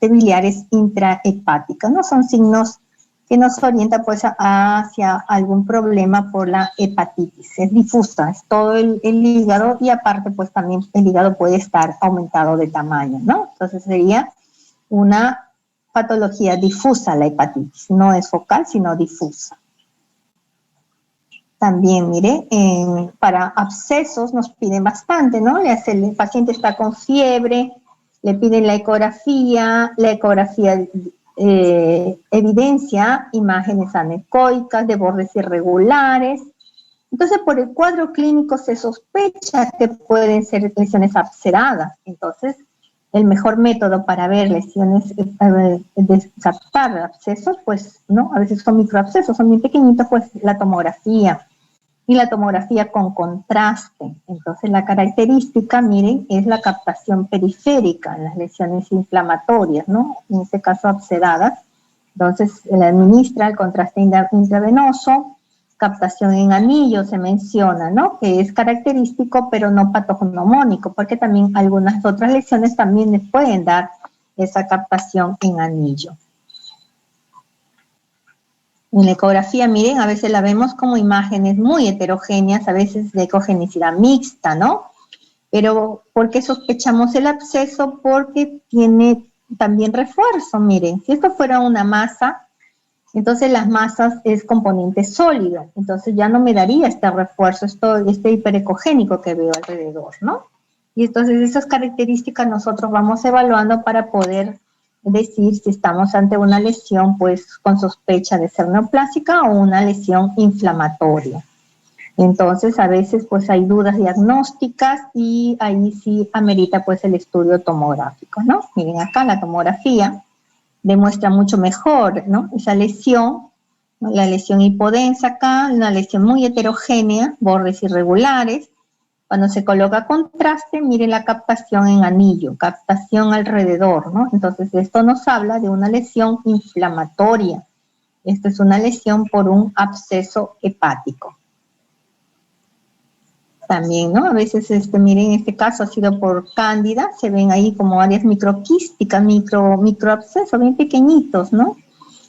biliares intrahepáticas, ¿no? Son signos que nos orientan pues hacia algún problema por la hepatitis. Es difusa, es todo el hígado y aparte pues también el hígado puede estar aumentado de tamaño, ¿no? Entonces sería una patología difusa la hepatitis, no es focal sino difusa. También, mire, para abscesos nos piden bastante, ¿no? El paciente está con fiebre, le piden la ecografía evidencia imágenes anecoicas de bordes irregulares. Entonces, por el cuadro clínico se sospecha que pueden ser lesiones absceradas. Entonces, el mejor método para ver lesiones, captar abscesos, pues, ¿no? A veces son microabscesos, son bien pequeñitos, pues la tomografía. Y la tomografía con contraste. Entonces la característica, miren, es la captación periférica en las lesiones inflamatorias, ¿no? En este caso absceradas. Entonces se le administra el contraste intravenoso, captación en anillo se menciona, ¿no? Que es característico pero no patognomónico, porque también algunas otras lesiones también les pueden dar esa captación en anillo. En la ecografía, miren, a veces la vemos como imágenes muy heterogéneas, a veces de ecogenicidad mixta, ¿no? Pero, ¿por qué sospechamos el absceso? Porque tiene también refuerzo, miren, si esto fuera una masa, entonces las masas es componente sólido, entonces ya no me daría este refuerzo, este hiperecogénico que veo alrededor, ¿no? Y entonces esas características nosotros vamos evaluando para poder decir si estamos ante una lesión pues con sospecha de ser neoplásica o una lesión inflamatoria. Entonces a veces pues hay dudas diagnósticas y ahí sí amerita pues el estudio tomográfico, ¿no? Miren acá la tomografía demuestra mucho mejor, ¿no? Esa lesión, ¿no? La lesión hipodensa acá, una lesión muy heterogénea, bordes irregulares. Cuando se coloca contraste, miren la captación en anillo, captación alrededor, ¿no? Entonces esto nos habla de una lesión inflamatoria. Esto es una lesión por un absceso hepático. También, ¿no? A veces, miren, en este caso ha sido por cándida, se ven ahí como áreas microquísticas, microabscesos, bien pequeñitos, ¿no?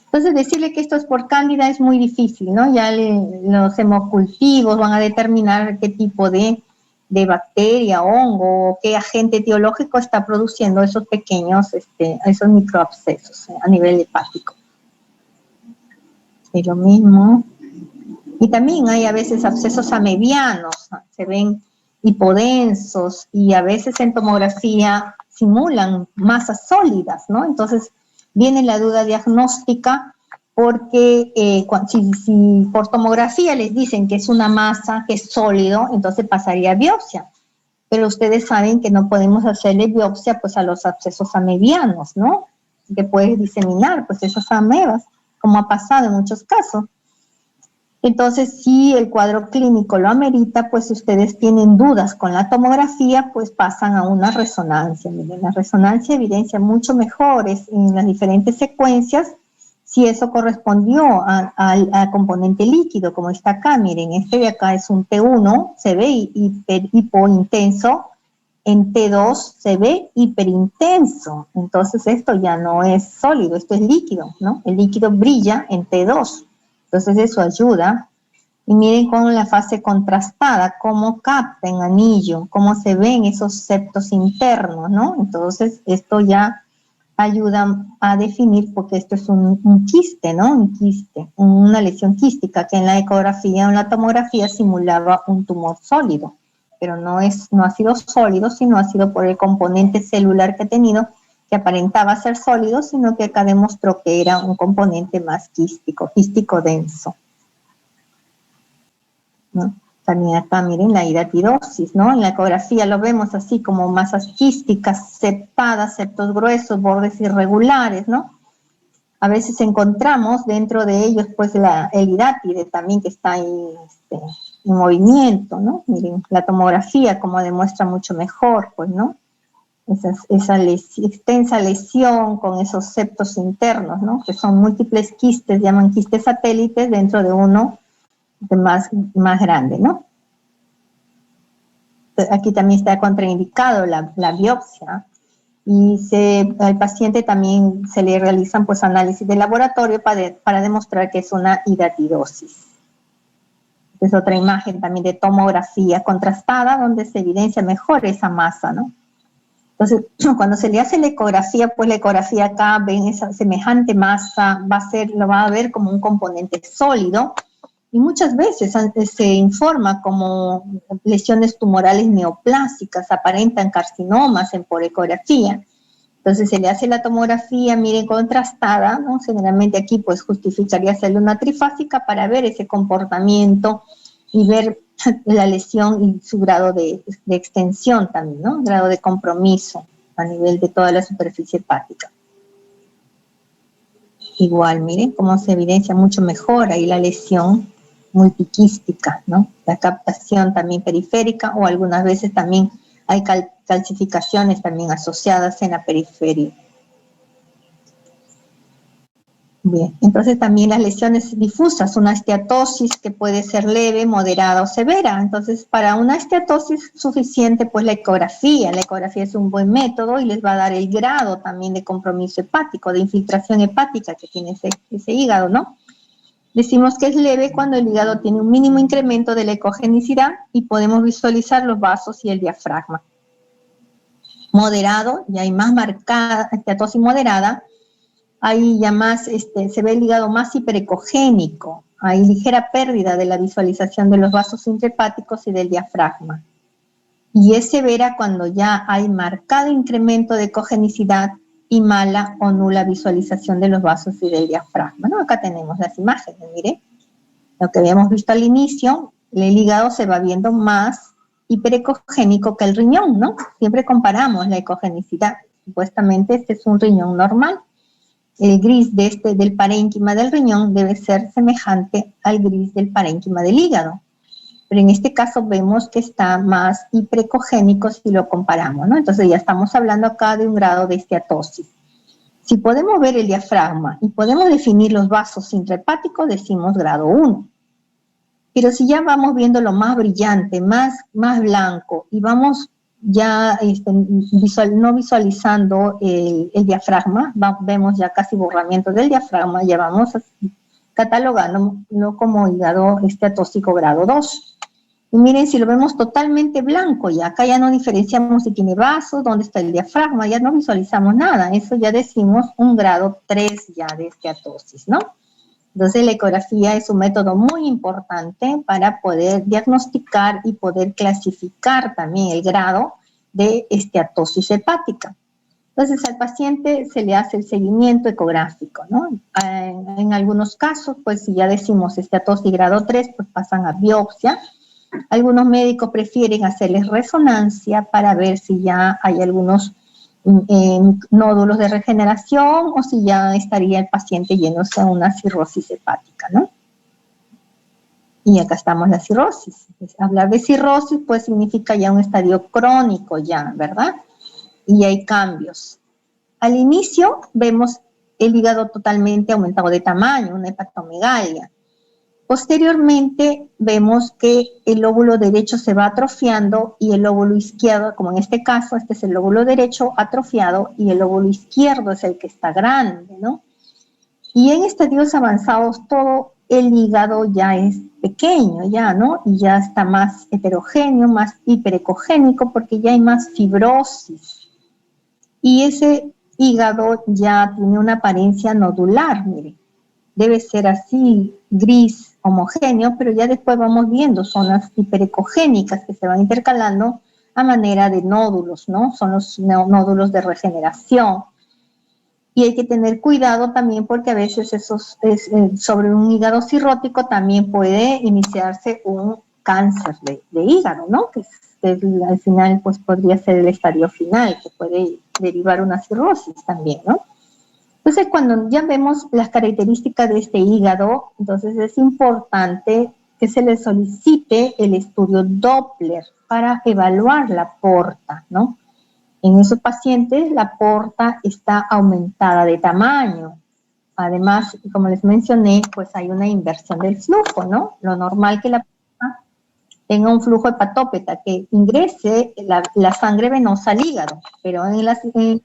Entonces, decirle que esto es por cándida es muy difícil, ¿no? Ya los hemocultivos van a determinar qué tipo de bacteria, hongo, o qué agente etiológico está produciendo esos pequeños, esos microabscesos a nivel hepático. Es lo mismo. Y también hay a veces abscesos amebianos, ¿no? Se ven hipodensos y a veces en tomografía simulan masas sólidas, ¿no? Entonces viene la duda diagnóstica porque si por tomografía les dicen que es una masa, que es sólido, entonces pasaría a biopsia. Pero ustedes saben que no podemos hacerle biopsia pues a los abscesos amebianos, ¿no? Que puedes diseminar pues esas amebas, como ha pasado en muchos casos. Entonces, si el cuadro clínico lo amerita, pues si ustedes tienen dudas con la tomografía, pues pasan a una resonancia. Miren, la resonancia evidencia mucho mejores en las diferentes secuencias si eso correspondió al componente líquido, como está acá. Miren, este de acá es un T1, se ve hipointenso, en T2 se ve hiperintenso. Entonces, esto ya no es sólido, esto es líquido, ¿no? El líquido brilla en T2. Entonces eso ayuda. Y miren con la fase contrastada, cómo capta en anillo, cómo se ven esos septos internos, ¿no? Entonces esto ya ayuda a definir, porque esto es un quiste, ¿no? Un quiste, una lesión quística que en la ecografía o en la tomografía simulaba un tumor sólido, pero no ha sido sólido, sino ha sido por el componente celular que ha tenido, que aparentaba ser sólido, sino que acá demostró que era un componente más quístico denso, ¿no? También acá miren la hidatidosis, ¿no? En la ecografía lo vemos así como masas quísticas, septadas, septos gruesos, bordes irregulares, ¿no? A veces encontramos dentro de ellos pues el hidátide también que está ahí en movimiento, ¿no? Miren, la tomografía como demuestra mucho mejor, pues, ¿no? Esa extensa lesión con esos septos internos, ¿no? Que son múltiples quistes, llaman quistes satélites dentro de uno más grande, ¿no? Aquí también está contraindicado la biopsia y al paciente también se le realizan pues análisis de laboratorio para demostrar que es una hidatidosis. Es otra imagen también de tomografía contrastada donde se evidencia mejor esa masa, ¿no? Entonces, cuando se le hace la ecografía, pues la ecografía acá ven esa semejante masa, lo va a ver como un componente sólido, y muchas veces se informa como lesiones tumorales neoplásicas, aparentan carcinomas por ecografía. Entonces se le hace la tomografía, miren, contrastada, ¿no? Generalmente aquí pues justificaría hacerle una trifásica para ver ese comportamiento y ver la lesión y su grado de extensión también, ¿no? Grado de compromiso a nivel de toda la superficie hepática. Igual, miren cómo se evidencia mucho mejor ahí la lesión multiquística, ¿no? La captación también periférica, o algunas veces también hay calcificaciones también asociadas en la periferia. Bien, entonces también las lesiones difusas, una esteatosis que puede ser leve, moderada o severa. Entonces, para una esteatosis suficiente, pues la ecografía es un buen método y les va a dar el grado también de compromiso hepático, de infiltración hepática que tiene ese hígado, ¿no? Decimos que es leve cuando el hígado tiene un mínimo incremento de la ecogenicidad y podemos visualizar los vasos y el diafragma. moderado, ya hay más marcada esteatosis moderada, hay ya más, se ve el hígado más hiperecogénico, hay ligera pérdida de la visualización de los vasos intrahepáticos y del diafragma. Y es severa cuando ya hay marcado incremento de ecogenicidad y mala o nula visualización de los vasos y del diafragma, ¿no? Acá tenemos las imágenes, mire, lo que habíamos visto al inicio, el hígado se va viendo más hiperecogénico que el riñón, ¿no? Siempre comparamos la ecogenicidad, supuestamente este es un riñón normal, el gris del parénquima del riñón debe ser semejante al gris del parénquima del hígado, pero en este caso vemos que está más hiperecogénico si lo comparamos, ¿no? Entonces ya estamos hablando acá de un grado de esteatosis. Si podemos ver el diafragma y podemos definir los vasos intrahepáticos, decimos grado 1. Pero si ya vamos viendo lo más brillante, más blanco, y vamos ya no visualizando el diafragma, vemos ya casi borramiento del diafragma, ya vamos catalogando como hígado esteatóxico grado 2. Y miren, si lo vemos totalmente blanco, y acá ya no diferenciamos si tiene vaso, dónde está el diafragma, ya no visualizamos nada, eso ya decimos un grado 3 ya de esteatosis, ¿no? Entonces la ecografía es un método muy importante para poder diagnosticar y poder clasificar también el grado de esteatosis hepática. Entonces al paciente se le hace el seguimiento ecográfico, ¿no? En algunos casos, pues si ya decimos esteatosis grado 3, pues pasan a biopsia. Algunos médicos prefieren hacerles resonancia para ver si ya hay algunos nódulos de regeneración o si ya estaría el paciente yéndose a una cirrosis hepática, ¿no? Y acá estamos la cirrosis. Hablar de cirrosis pues significa ya un estadio crónico ya, ¿verdad? Y hay cambios. Al inicio vemos el hígado totalmente aumentado de tamaño, una hepatomegalia. Posteriormente vemos que el lóbulo derecho se va atrofiando y el lóbulo izquierdo, como en este caso, este es el lóbulo derecho atrofiado y el lóbulo izquierdo es el que está grande, ¿no? Y en estadios avanzados todo el hígado ya es pequeño, ya, ¿no? Y ya está más heterogéneo, más hiperecogénico porque ya hay más fibrosis. Y ese hígado ya tiene una apariencia nodular, mire. Debe ser así, gris, homogéneo, pero ya después vamos viendo zonas hiperecogénicas que se van intercalando a manera de nódulos, ¿no? Son los nódulos de regeneración. Y hay que tener cuidado también porque a veces sobre un hígado cirrótico también puede iniciarse un cáncer de hígado, ¿no? Que al final pues podría ser el estadio final, que puede derivar una cirrosis también, ¿no? Entonces, cuando ya vemos las características de este hígado, entonces es importante que se le solicite el estudio Doppler para evaluar la porta, ¿no? En esos pacientes la porta está aumentada de tamaño. Además, como les mencioné, pues hay una inversión del flujo, ¿no? Lo normal que la porta tenga un flujo hepatópeta, que ingrese la sangre venosa al hígado, pero en la cirrosis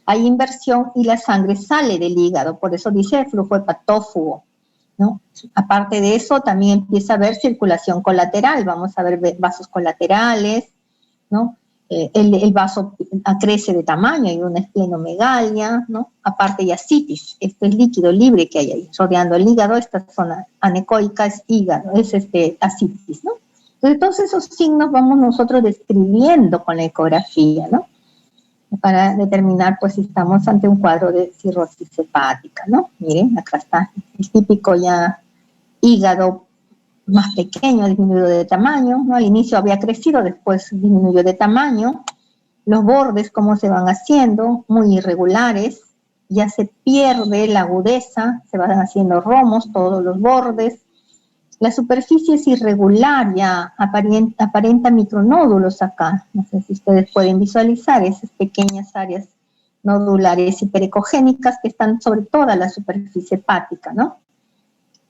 hay inversión y la sangre sale del hígado, por eso dice flujo hepatófugo, ¿no? Aparte de eso, también empieza a haber circulación colateral, vamos a ver vasos colaterales, ¿no? El vaso crece de tamaño, hay una esplenomegalia, ¿no? Aparte hay ascitis, esto es líquido libre que hay ahí, rodeando el hígado, esta zona anecoica es hígado, es ascitis, ¿no? Entonces, todos esos signos vamos nosotros describiendo con la ecografía, ¿no? Para determinar pues si estamos ante un cuadro de cirrosis hepática, ¿no? Miren, acá está el típico ya hígado más pequeño, disminuido de tamaño, ¿no? Al inicio había crecido, después disminuyó de tamaño, los bordes cómo se van haciendo, muy irregulares, ya se pierde la agudeza, se van haciendo romos todos los bordes, la superficie es irregular, ya aparenta micronódulos acá. No sé si ustedes pueden visualizar esas pequeñas áreas nodulares hiperecogénicas que están sobre toda la superficie hepática, ¿no?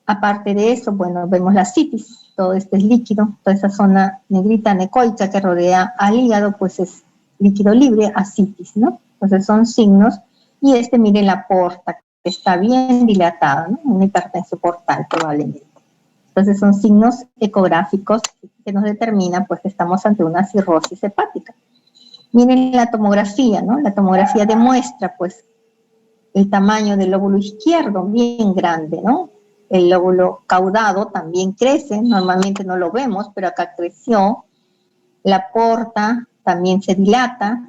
Aparte de eso, bueno, vemos la citis, todo este es líquido, toda esa zona negrita anecoica que rodea al hígado, pues es líquido libre, ascitis, ¿no? Entonces son signos, y miren la porta, que está bien dilatada, ¿no? Una hipertensión portal probablemente. Entonces son signos ecográficos que nos determinan pues que estamos ante una cirrosis hepática. Miren la tomografía, ¿no? La tomografía demuestra, pues, el tamaño del lóbulo izquierdo, bien grande, ¿no? El lóbulo caudado también crece, normalmente no lo vemos, pero acá creció. La porta también se dilata.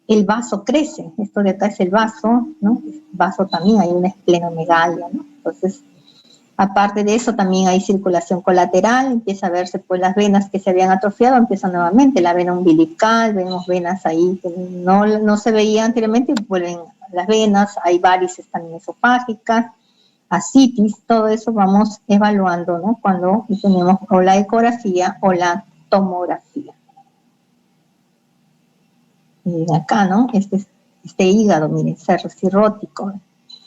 El vaso crece, esto de acá es el vaso, ¿no? El vaso también hay una esplenomegalia, ¿no? Entonces, aparte de eso, también hay circulación colateral, empieza a verse pues las venas que se habían atrofiado, empieza nuevamente la vena umbilical, vemos venas ahí que no se veían anteriormente, vuelven las venas, hay varices también esofágicas, ascitis, todo eso vamos evaluando, ¿no? Cuando tenemos o la ecografía o la tomografía. Miren acá, ¿no? Este hígado, miren, cerro cirrótico,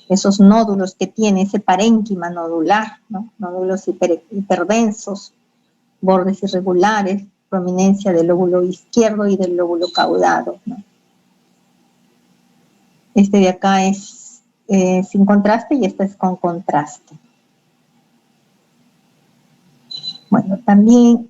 esos nódulos que tiene, ese parénquima nodular, ¿no? Nódulos hiperdensos, bordes irregulares, prominencia del lóbulo izquierdo y del lóbulo caudado, ¿no? Este de acá es sin contraste y este es con contraste. Bueno, también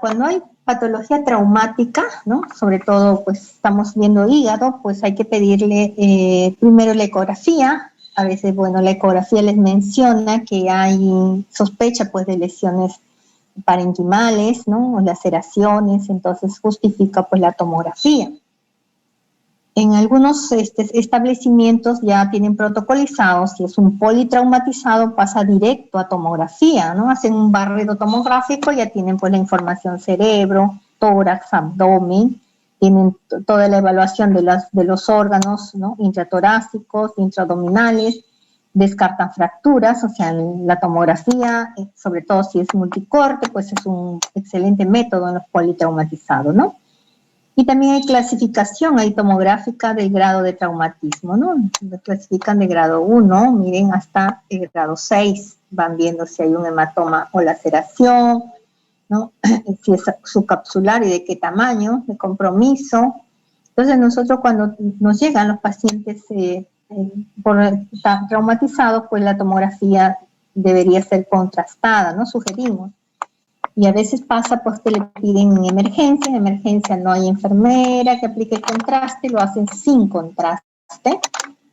cuando hay patología traumática, ¿no? Sobre todo, pues estamos viendo hígado, pues hay que pedirle primero la ecografía. A veces, bueno, la ecografía les menciona que hay sospecha, pues, de lesiones parenquimales, ¿no? O laceraciones, entonces justifica, pues, la tomografía. En algunos establecimientos ya tienen protocolizados, si es un politraumatizado pasa directo a tomografía, ¿no? Hacen un barrido tomográfico, ya tienen pues la información cerebro, tórax, abdomen, tienen toda la evaluación de los órganos, ¿no? Intratorácicos, intraabdominales, descartan fracturas, o sea, la tomografía, sobre todo si es multicorte, pues es un excelente método en los politraumatizados, ¿no? Y también hay clasificación, hay tomográfica del grado de traumatismo, ¿no? Clasifican de grado 1, miren, hasta el grado 6, van viendo si hay un hematoma o laceración, ¿no? Si es subcapsular y de qué tamaño, de compromiso. Entonces nosotros cuando nos llegan los pacientes traumatizados, pues la tomografía debería ser contrastada, ¿no? Sugerimos. Y a veces pasa pues que le piden en emergencia no hay enfermera que aplique el contraste, lo hacen sin contraste,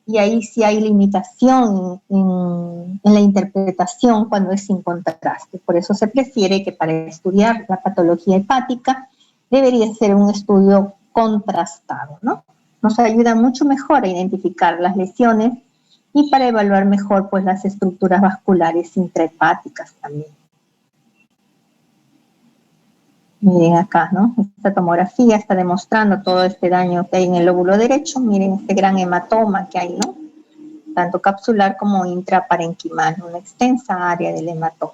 y ahí sí hay limitación en la interpretación cuando es sin contraste. Por eso se prefiere que para estudiar la patología hepática debería ser un estudio contrastado, ¿no? Nos ayuda mucho mejor a identificar las lesiones y para evaluar mejor pues las estructuras vasculares intrahepáticas también. Miren acá, ¿no? Esta tomografía está demostrando todo este daño que hay en el lóbulo derecho. Miren este gran hematoma que hay, ¿no? Tanto capsular como intraparenquimal, una extensa área del hematoma.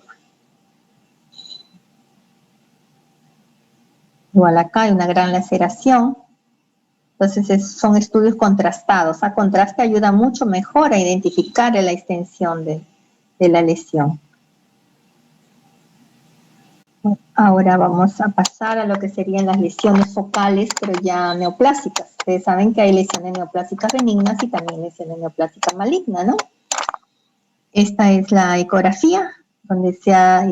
Igual acá hay una gran laceración. Entonces son estudios contrastados. A contraste ayuda mucho mejor a identificar la extensión de la lesión. Ahora vamos a pasar a lo que serían las lesiones focales, pero ya neoplásicas. Ustedes saben que hay lesiones neoplásicas benignas y también lesiones neoplásicas malignas, ¿no? Esta es la ecografía, donde se ha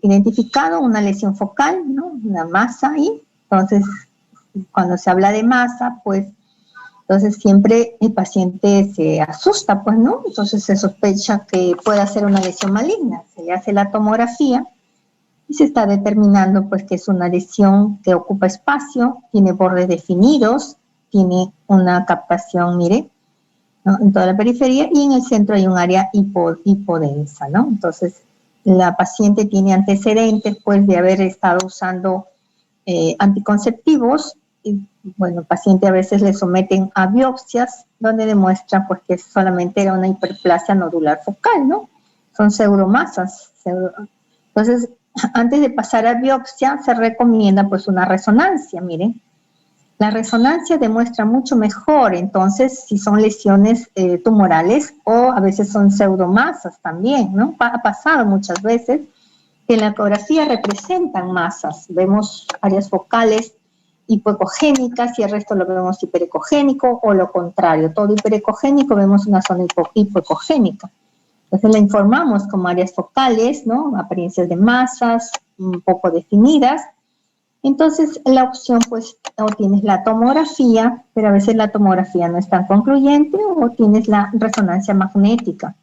identificado una lesión focal, ¿no? Una masa ahí. Entonces, cuando se habla de masa, pues, entonces siempre el paciente se asusta, pues, ¿no? Entonces se sospecha que pueda ser una lesión maligna. Se le hace la tomografía y se está determinando pues que es una lesión que ocupa espacio, tiene bordes definidos, tiene una captación, mire, ¿no? En toda la periferia y en el centro hay un área hipodensa, ¿no? Entonces la paciente tiene antecedentes pues de haber estado usando anticonceptivos y bueno, el paciente a veces le someten a biopsias donde demuestra pues que solamente era una hiperplasia nodular focal, ¿no? Son pseudomasas. Entonces, antes de pasar a biopsia, se recomienda pues una resonancia, miren. La resonancia demuestra mucho mejor, entonces, si son lesiones tumorales o a veces son pseudomasas también, ¿no? Ha pasado muchas veces que en la ecografía representan masas. Vemos áreas focales hipoecogénicas y el resto lo vemos hiperecogénico o lo contrario. Todo hiperecogénico vemos una zona hipoecogénica. Entonces la informamos como áreas focales, ¿no? Apariencias de masas un poco definidas Entonces, la opción, pues, o tienes la tomografía, pero a veces la tomografía no es tan concluyente, o tienes la resonancia magnética.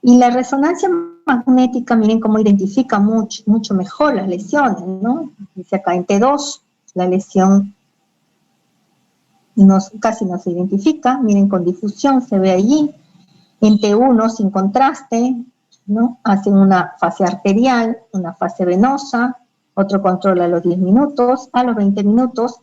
Y la resonancia magnética, miren cómo identifica mucho mejor las lesiones, ¿no? Dice acá en T2, la lesión casi no se identifica, miren, con difusión se ve allí. En T1, sin contraste, ¿no? Hacen una fase arterial, una fase venosa, otro control a los 10 minutos, a los 20 minutos,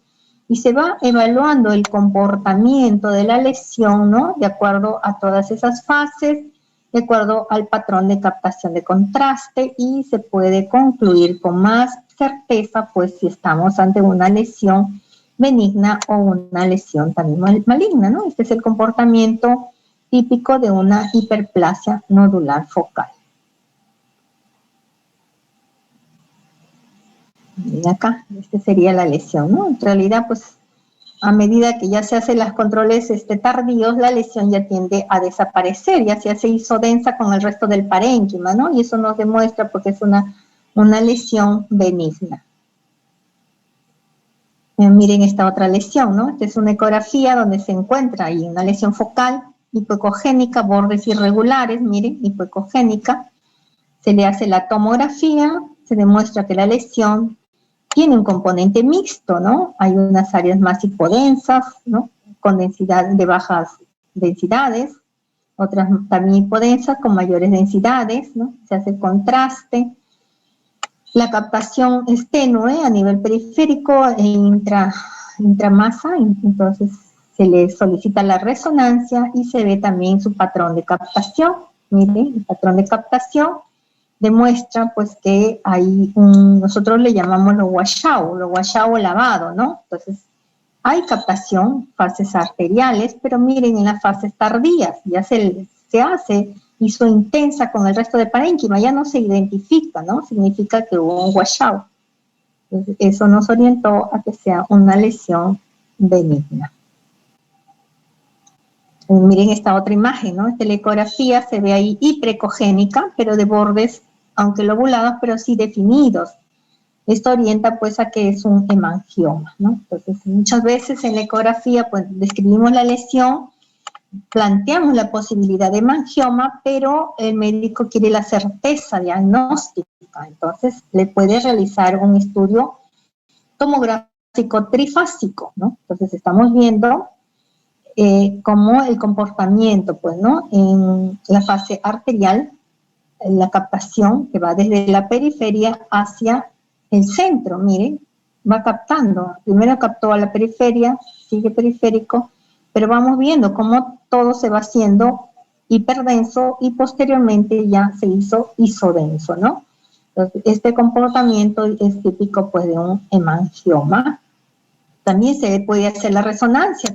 y se va evaluando el comportamiento de la lesión, ¿no? De acuerdo a todas esas fases, de acuerdo al patrón de captación de contraste, y se puede concluir con más certeza, pues, si estamos ante una lesión benigna o una lesión también maligna, ¿no? Este es el comportamiento típico de una hiperplasia nodular focal. Y acá, esta sería la lesión, ¿no? En realidad, pues, a medida que ya se hacen los controles tardíos, la lesión ya tiende a desaparecer, ya se hace isodensa con el resto del parénquima, ¿no? Y eso nos demuestra porque es una lesión benigna. Miren esta otra lesión, ¿no? Esta es una ecografía donde se encuentra ahí una lesión focal hipoecogénica, bordes irregulares, miren, hipoecogénica. Se le hace la tomografía, se demuestra que la lesión tiene un componente mixto, ¿no? Hay unas áreas más hipodensas, ¿no? Con densidad de bajas densidades, otras también hipodensas con mayores densidades, ¿no? Se hace contraste. La captación es tenue a nivel periférico e intramasa, entonces se le solicita la resonancia y se ve también su patrón de captación. Miren, el patrón de captación demuestra pues que hay nosotros le llamamos lo washout lavado, ¿no? Entonces hay captación, fases arteriales, pero miren en las fases tardías, ya se hace isointensa con el resto del parénquima, ya no se identifica, ¿no? Significa que hubo un washout. Entonces, eso nos orientó a que sea una lesión benigna. Miren esta otra imagen, ¿no? Esta ecografía se ve ahí hiperecogénica, pero de bordes, aunque lobulados, pero sí definidos. Esto orienta pues a que es un hemangioma, ¿no? Entonces, muchas veces en la ecografía pues describimos la lesión, planteamos la posibilidad de hemangioma, pero el médico quiere la certeza diagnóstica, entonces le puede realizar un estudio tomográfico trifásico, ¿no? Entonces estamos viendo cómo el comportamiento, pues, ¿no? En la fase arterial, la captación que va desde la periferia hacia el centro, miren, va captando. Primero captó a la periferia, sigue periférico, pero vamos viendo cómo todo se va haciendo hiperdenso y posteriormente ya se hizo isodenso, ¿no? Entonces, este comportamiento es típico, pues, de un hemangioma. También se puede hacer la resonancia,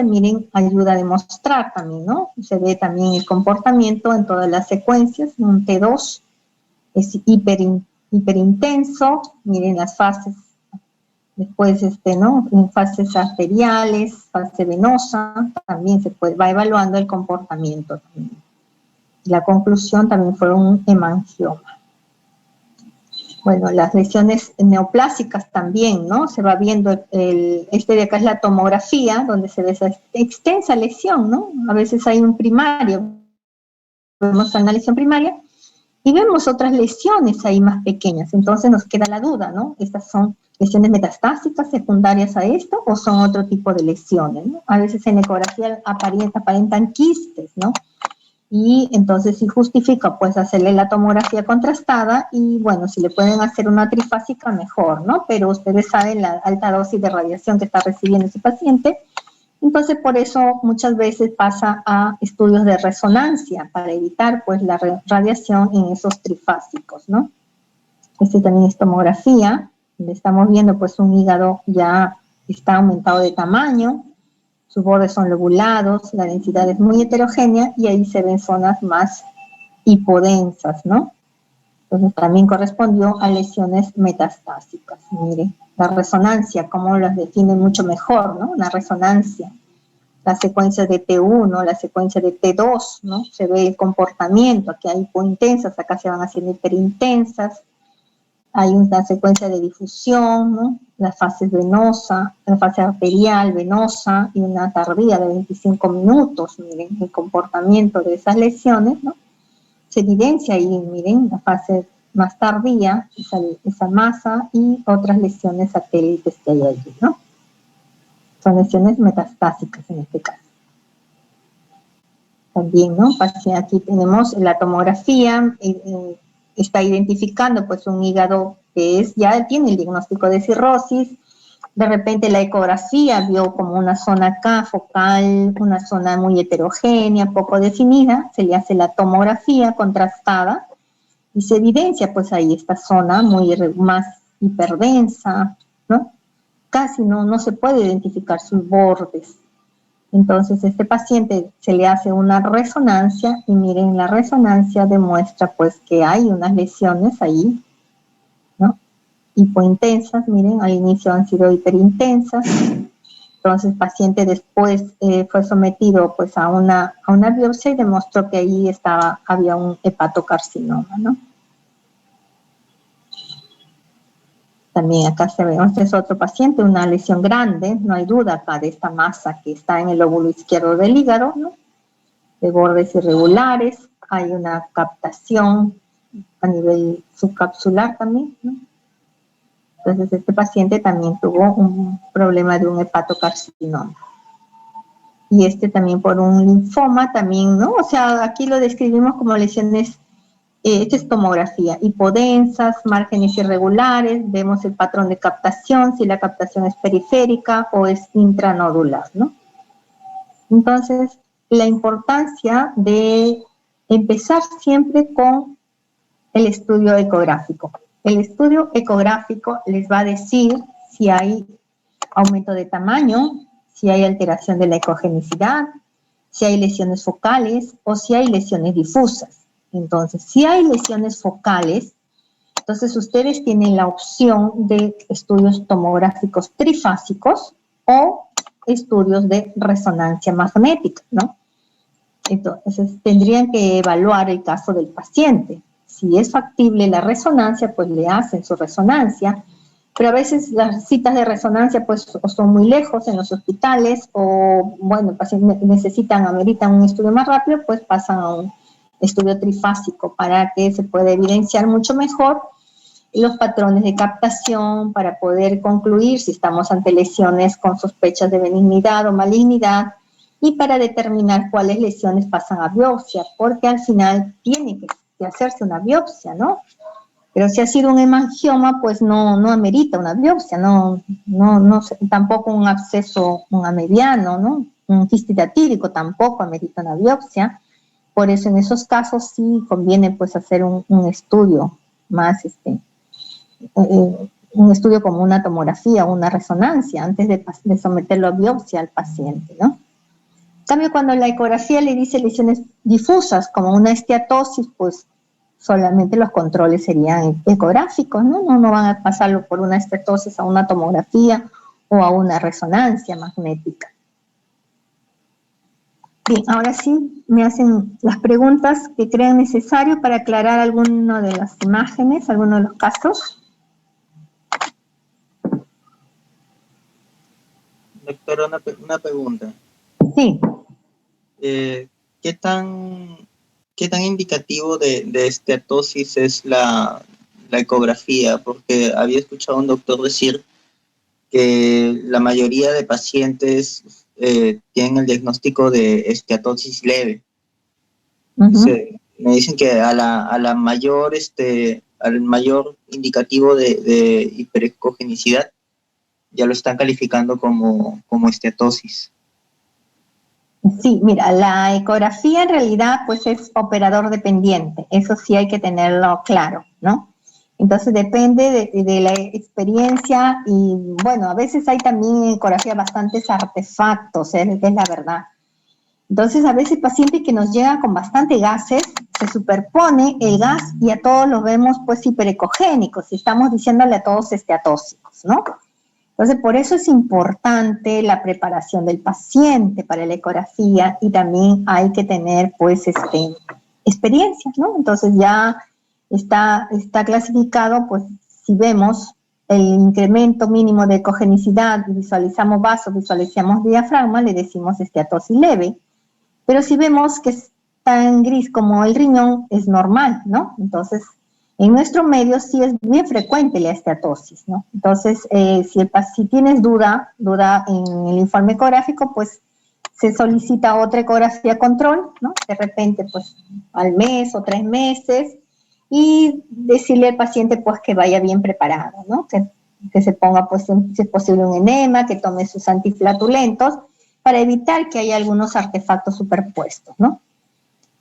miren, ayuda a demostrar también, ¿no? Se ve también el comportamiento en todas las secuencias, un T2 es hiperintenso, miren las fases, después, ¿no? En fases arteriales, fase venosa, también va evaluando el comportamiento también. La conclusión también fue un hemangioma. Bueno, las lesiones neoplásicas también, ¿no? Se va viendo, este de acá es la tomografía, donde se ve esa extensa lesión, ¿no? A veces hay un primario, vemos una lesión primaria, y vemos otras lesiones ahí más pequeñas, entonces nos queda la duda, ¿no? ¿Estas son lesiones metastásicas secundarias a esto o son otro tipo de lesiones, ¿no? A veces en ecografía aparentan quistes, ¿no? Y entonces sí justifica pues hacerle la tomografía contrastada y bueno, si le pueden hacer una trifásica mejor, ¿no? Pero ustedes saben la alta dosis de radiación que está recibiendo ese paciente, entonces por eso muchas veces pasa a estudios de resonancia para evitar pues la radiación en esos trifásicos, ¿no? Este también es tomografía, donde estamos viendo pues un hígado ya está aumentado de tamaño, sus bordes son lobulados, la densidad es muy heterogénea y ahí se ven zonas más hipodensas, ¿no? Entonces también correspondió a lesiones metastásicas. Mire, la resonancia, cómo las define mucho mejor, ¿no? La resonancia, la secuencia de T1, la secuencia de T2, ¿no? Se ve el comportamiento, aquí hay hipointensas, acá se van haciendo hiperintensas, hay una secuencia de difusión, ¿no? La fase venosa, la fase arterial, venosa, y una tardía de 25 minutos. Miren el comportamiento de esas lesiones, ¿no? Se evidencia ahí, miren, la fase más tardía, esa masa y otras lesiones satélites que hay allí, ¿no? Son lesiones metastásicas en este caso. También, ¿no? Aquí tenemos la tomografía, está identificando pues un hígado que ya tiene el diagnóstico de cirrosis. De repente la ecografía vio como una zona acá focal, una zona muy heterogénea, poco definida. Se le hace la tomografía contrastada y se evidencia pues ahí esta zona más hiperdensa, ¿no? Casi no se puede identificar sus bordes. Entonces, este paciente se le hace una resonancia y miren, la resonancia demuestra pues que hay unas lesiones ahí, ¿no? Hipointensas, miren, al inicio han sido hiperintensas. Entonces, el paciente después fue sometido pues a una biopsia y demostró que ahí había un hepatocarcinoma, ¿no? También acá se ve, este es otro paciente, una lesión grande, no hay duda acá de esta masa que está en el lóbulo izquierdo del hígado, ¿no? De bordes irregulares, hay una captación a nivel subcapsular también, ¿no? Entonces este paciente también tuvo un problema de un hepatocarcinoma. Y este también por un linfoma también, ¿no? O sea, aquí lo describimos como lesiones. Esta es tomografía, hipodensas, márgenes irregulares, vemos el patrón de captación, si la captación es periférica o es intranodular, ¿no? Entonces, la importancia de empezar siempre con el estudio ecográfico. El estudio ecográfico les va a decir si hay aumento de tamaño, si hay alteración de la ecogenicidad, si hay lesiones focales o si hay lesiones difusas. Entonces, si hay lesiones focales, entonces ustedes tienen la opción de estudios tomográficos trifásicos o estudios de resonancia magnética, ¿no? Entonces, tendrían que evaluar el caso del paciente. Si es factible la resonancia, pues le hacen su resonancia, pero a veces las citas de resonancia pues o son muy lejos en los hospitales o, bueno, el paciente ameritan un estudio más rápido, pues pasan a un estudio trifásico para que se pueda evidenciar mucho mejor los patrones de captación para poder concluir si estamos ante lesiones con sospechas de benignidad o malignidad y para determinar cuáles lesiones pasan a biopsia, porque al final tiene que hacerse una biopsia, ¿no? Pero si ha sido un hemangioma, pues no amerita una biopsia, tampoco un absceso mediano, ¿no? Un quiste tampoco amerita una biopsia. Por eso en esos casos sí conviene pues hacer un estudio más, un estudio como una tomografía o una resonancia antes de someterlo a biopsia al paciente, ¿no? En cambio, cuando la ecografía le dice lesiones difusas como una esteatosis, pues solamente los controles serían ecográficos, ¿no? No van a pasarlo por una esteatosis a una tomografía o a una resonancia magnética. Bien, ahora sí me hacen las preguntas que crean necesario para aclarar alguna de las imágenes, alguno de los casos. Doctora, una pregunta. Sí. ¿Qué tan indicativo de esteatosis es la ecografía? Porque había escuchado a un doctor decir que la mayoría de pacientes tienen el diagnóstico de esteatosis leve. Me dicen que al mayor indicativo de hiperecogenicidad ya lo están calificando como esteatosis. Sí, mira, la ecografía en realidad pues es operador dependiente, eso sí hay que tenerlo claro, ¿no? Entonces depende de la experiencia y bueno, a veces hay también en ecografía bastantes artefactos, es la verdad. Entonces a veces pacientes que nos llegan con bastante gases, se superpone el gas y a todos los vemos pues hiperecogénicos y estamos diciéndole a todos esteatóxicos, ¿no? Entonces, por eso es importante la preparación del paciente para la ecografía y también hay que tener, pues, experiencias, ¿no? Entonces ya está clasificado, pues, si vemos el incremento mínimo de ecogenicidad, visualizamos vaso, visualizamos diafragma, le decimos esteatosis leve. Pero si vemos que está en gris como el riñón, es normal, ¿no? Entonces, en nuestro medio sí es bien frecuente la esteatosis, ¿no? Entonces, si tienes duda en el informe ecográfico, pues se solicita otra ecografía control, ¿no? De repente, pues, al mes o 3 meses, y decirle al paciente, pues, que vaya bien preparado, ¿no? Que se ponga, pues, si es posible, un enema, que tome sus antiflatulentos, para evitar que haya algunos artefactos superpuestos, ¿no?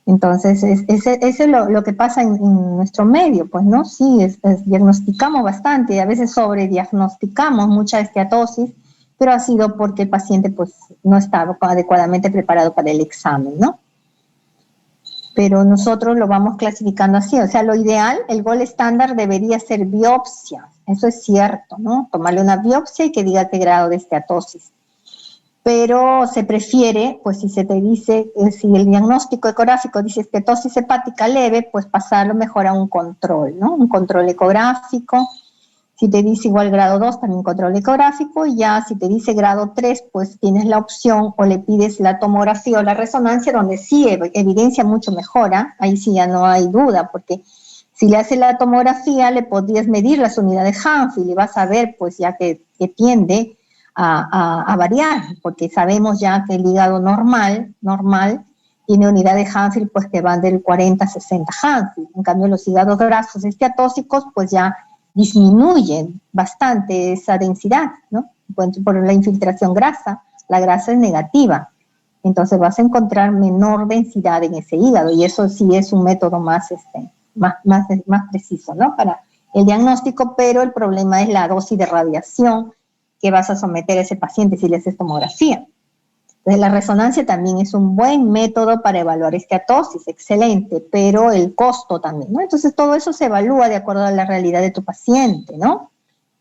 Entonces, eso es lo que pasa en nuestro medio, pues, ¿no? Sí, diagnosticamos bastante, a veces sobrediagnosticamos mucha esteatosis, pero ha sido porque el paciente, pues, no estaba adecuadamente preparado para el examen, ¿no? Pero nosotros lo vamos clasificando así, o sea, lo ideal, el gold estándar debería ser biopsia, eso es cierto, ¿no? Tomarle una biopsia y que diga qué grado de esteatosis. Pero se prefiere, pues si se te dice, si el diagnóstico ecográfico dice esteatosis hepática leve, pues pasarlo mejor a un control, ¿no? Un control ecográfico. Si te dice igual grado 2, también control ecográfico. Y ya si te dice grado 3, pues tienes la opción o le pides la tomografía o la resonancia, donde sí evidencia mucho mejora. Ahí sí ya no hay duda, porque si le haces la tomografía, le podrías medir las unidades Hanfield y vas a ver, pues ya que tiende a variar, porque sabemos ya que el hígado normal tiene unidades Hanfield pues que van del 40 a 60 Hanfield. En cambio, los hígados grasos esteatóxicos pues ya disminuyen bastante esa densidad, ¿no? Por la infiltración grasa, la grasa es negativa. Entonces vas a encontrar menor densidad en ese hígado y eso sí es un método más preciso, ¿no? Para el diagnóstico, pero el problema es la dosis de radiación que vas a someter a ese paciente si le haces tomografía. Entonces, la resonancia también es un buen método para evaluar esteatosis, excelente, pero el costo también, ¿no? Entonces, todo eso se evalúa de acuerdo a la realidad de tu paciente, ¿no?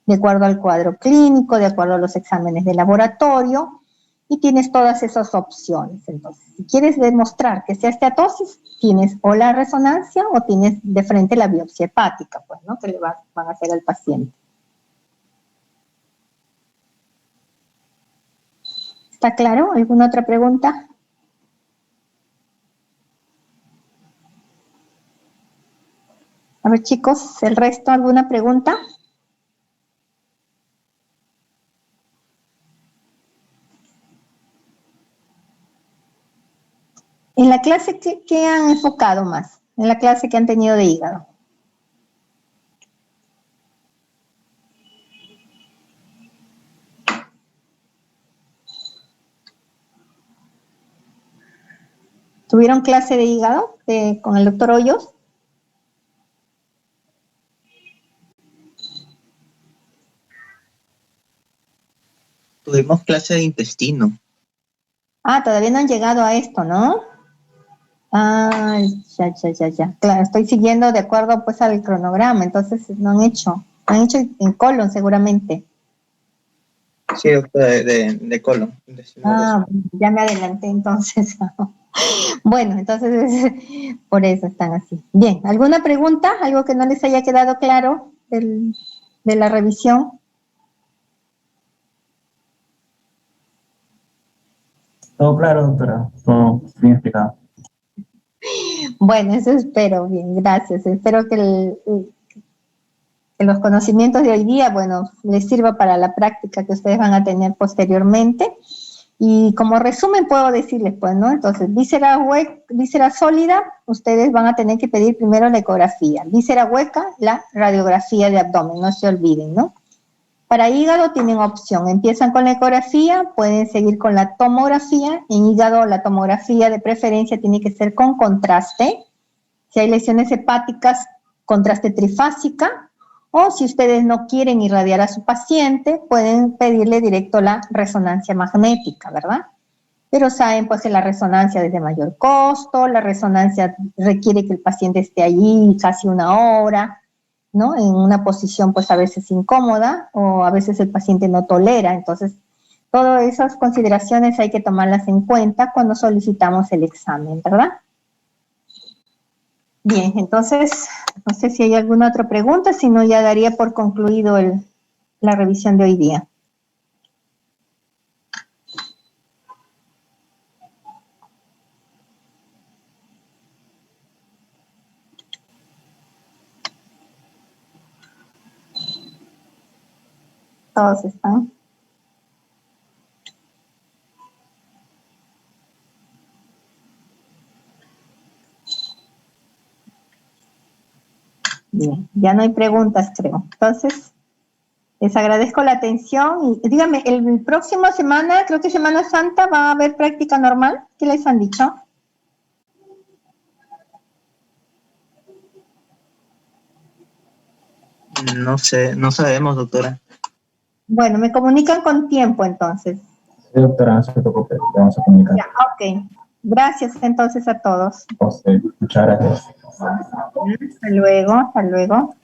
De acuerdo al cuadro clínico, de acuerdo a los exámenes de laboratorio, y tienes todas esas opciones. Entonces, si quieres demostrar que sea esteatosis, tienes o la resonancia o tienes de frente la biopsia hepática, pues, ¿no? Que le van a hacer al paciente. ¿Está claro? ¿Alguna otra pregunta? A ver, chicos, ¿el resto alguna pregunta? En la clase, ¿qué han enfocado más? En la clase que han tenido de hígado. ¿Tuvieron clase de hígado con el doctor Hoyos? Tuvimos clase de intestino. Ah, todavía no han llegado a esto, ¿no? Ah, ya. Claro, estoy siguiendo de acuerdo pues al cronograma, entonces no han hecho en colon seguramente. Sí, de colon. Ah, ya me adelanté entonces. Bueno, entonces por eso están así. Bien, ¿alguna pregunta? ¿Algo que no les haya quedado claro de la revisión? Todo claro, doctora. Todo bien explicado. Bueno, eso espero. Bien, gracias. Espero que los conocimientos de hoy día, bueno, les sirva para la práctica que ustedes van a tener posteriormente. Y como resumen puedo decirles, pues, ¿no? Entonces, víscera sólida, ustedes van a tener que pedir primero la ecografía. Víscera hueca, la radiografía de abdomen, no se olviden, ¿no? Para hígado tienen opción, empiezan con la ecografía, pueden seguir con la tomografía. En hígado la tomografía de preferencia tiene que ser con contraste. Si hay lesiones hepáticas, contraste trifásica. O si ustedes no quieren irradiar a su paciente, pueden pedirle directo la resonancia magnética, ¿verdad? Pero saben pues que la resonancia es de mayor costo, la resonancia requiere que el paciente esté allí casi 1 hora, ¿no? En una posición pues a veces incómoda o a veces el paciente no tolera. Entonces, todas esas consideraciones hay que tomarlas en cuenta cuando solicitamos el examen, ¿verdad? Bien, entonces, no sé si hay alguna otra pregunta, si no ya daría por concluido la revisión de hoy día. Todos están. Bien, ya no hay preguntas, creo. Entonces, les agradezco la atención y dígame, el próximo semana, creo que Semana Santa, ¿va a haber práctica normal? ¿Qué les han dicho? No sé, no sabemos, doctora. Bueno, me comunican con tiempo entonces. Sí, doctora, no se preocupe, te vamos a comunicar. Ya, ok. Gracias entonces a todos. Muchas gracias. Hasta luego, hasta luego.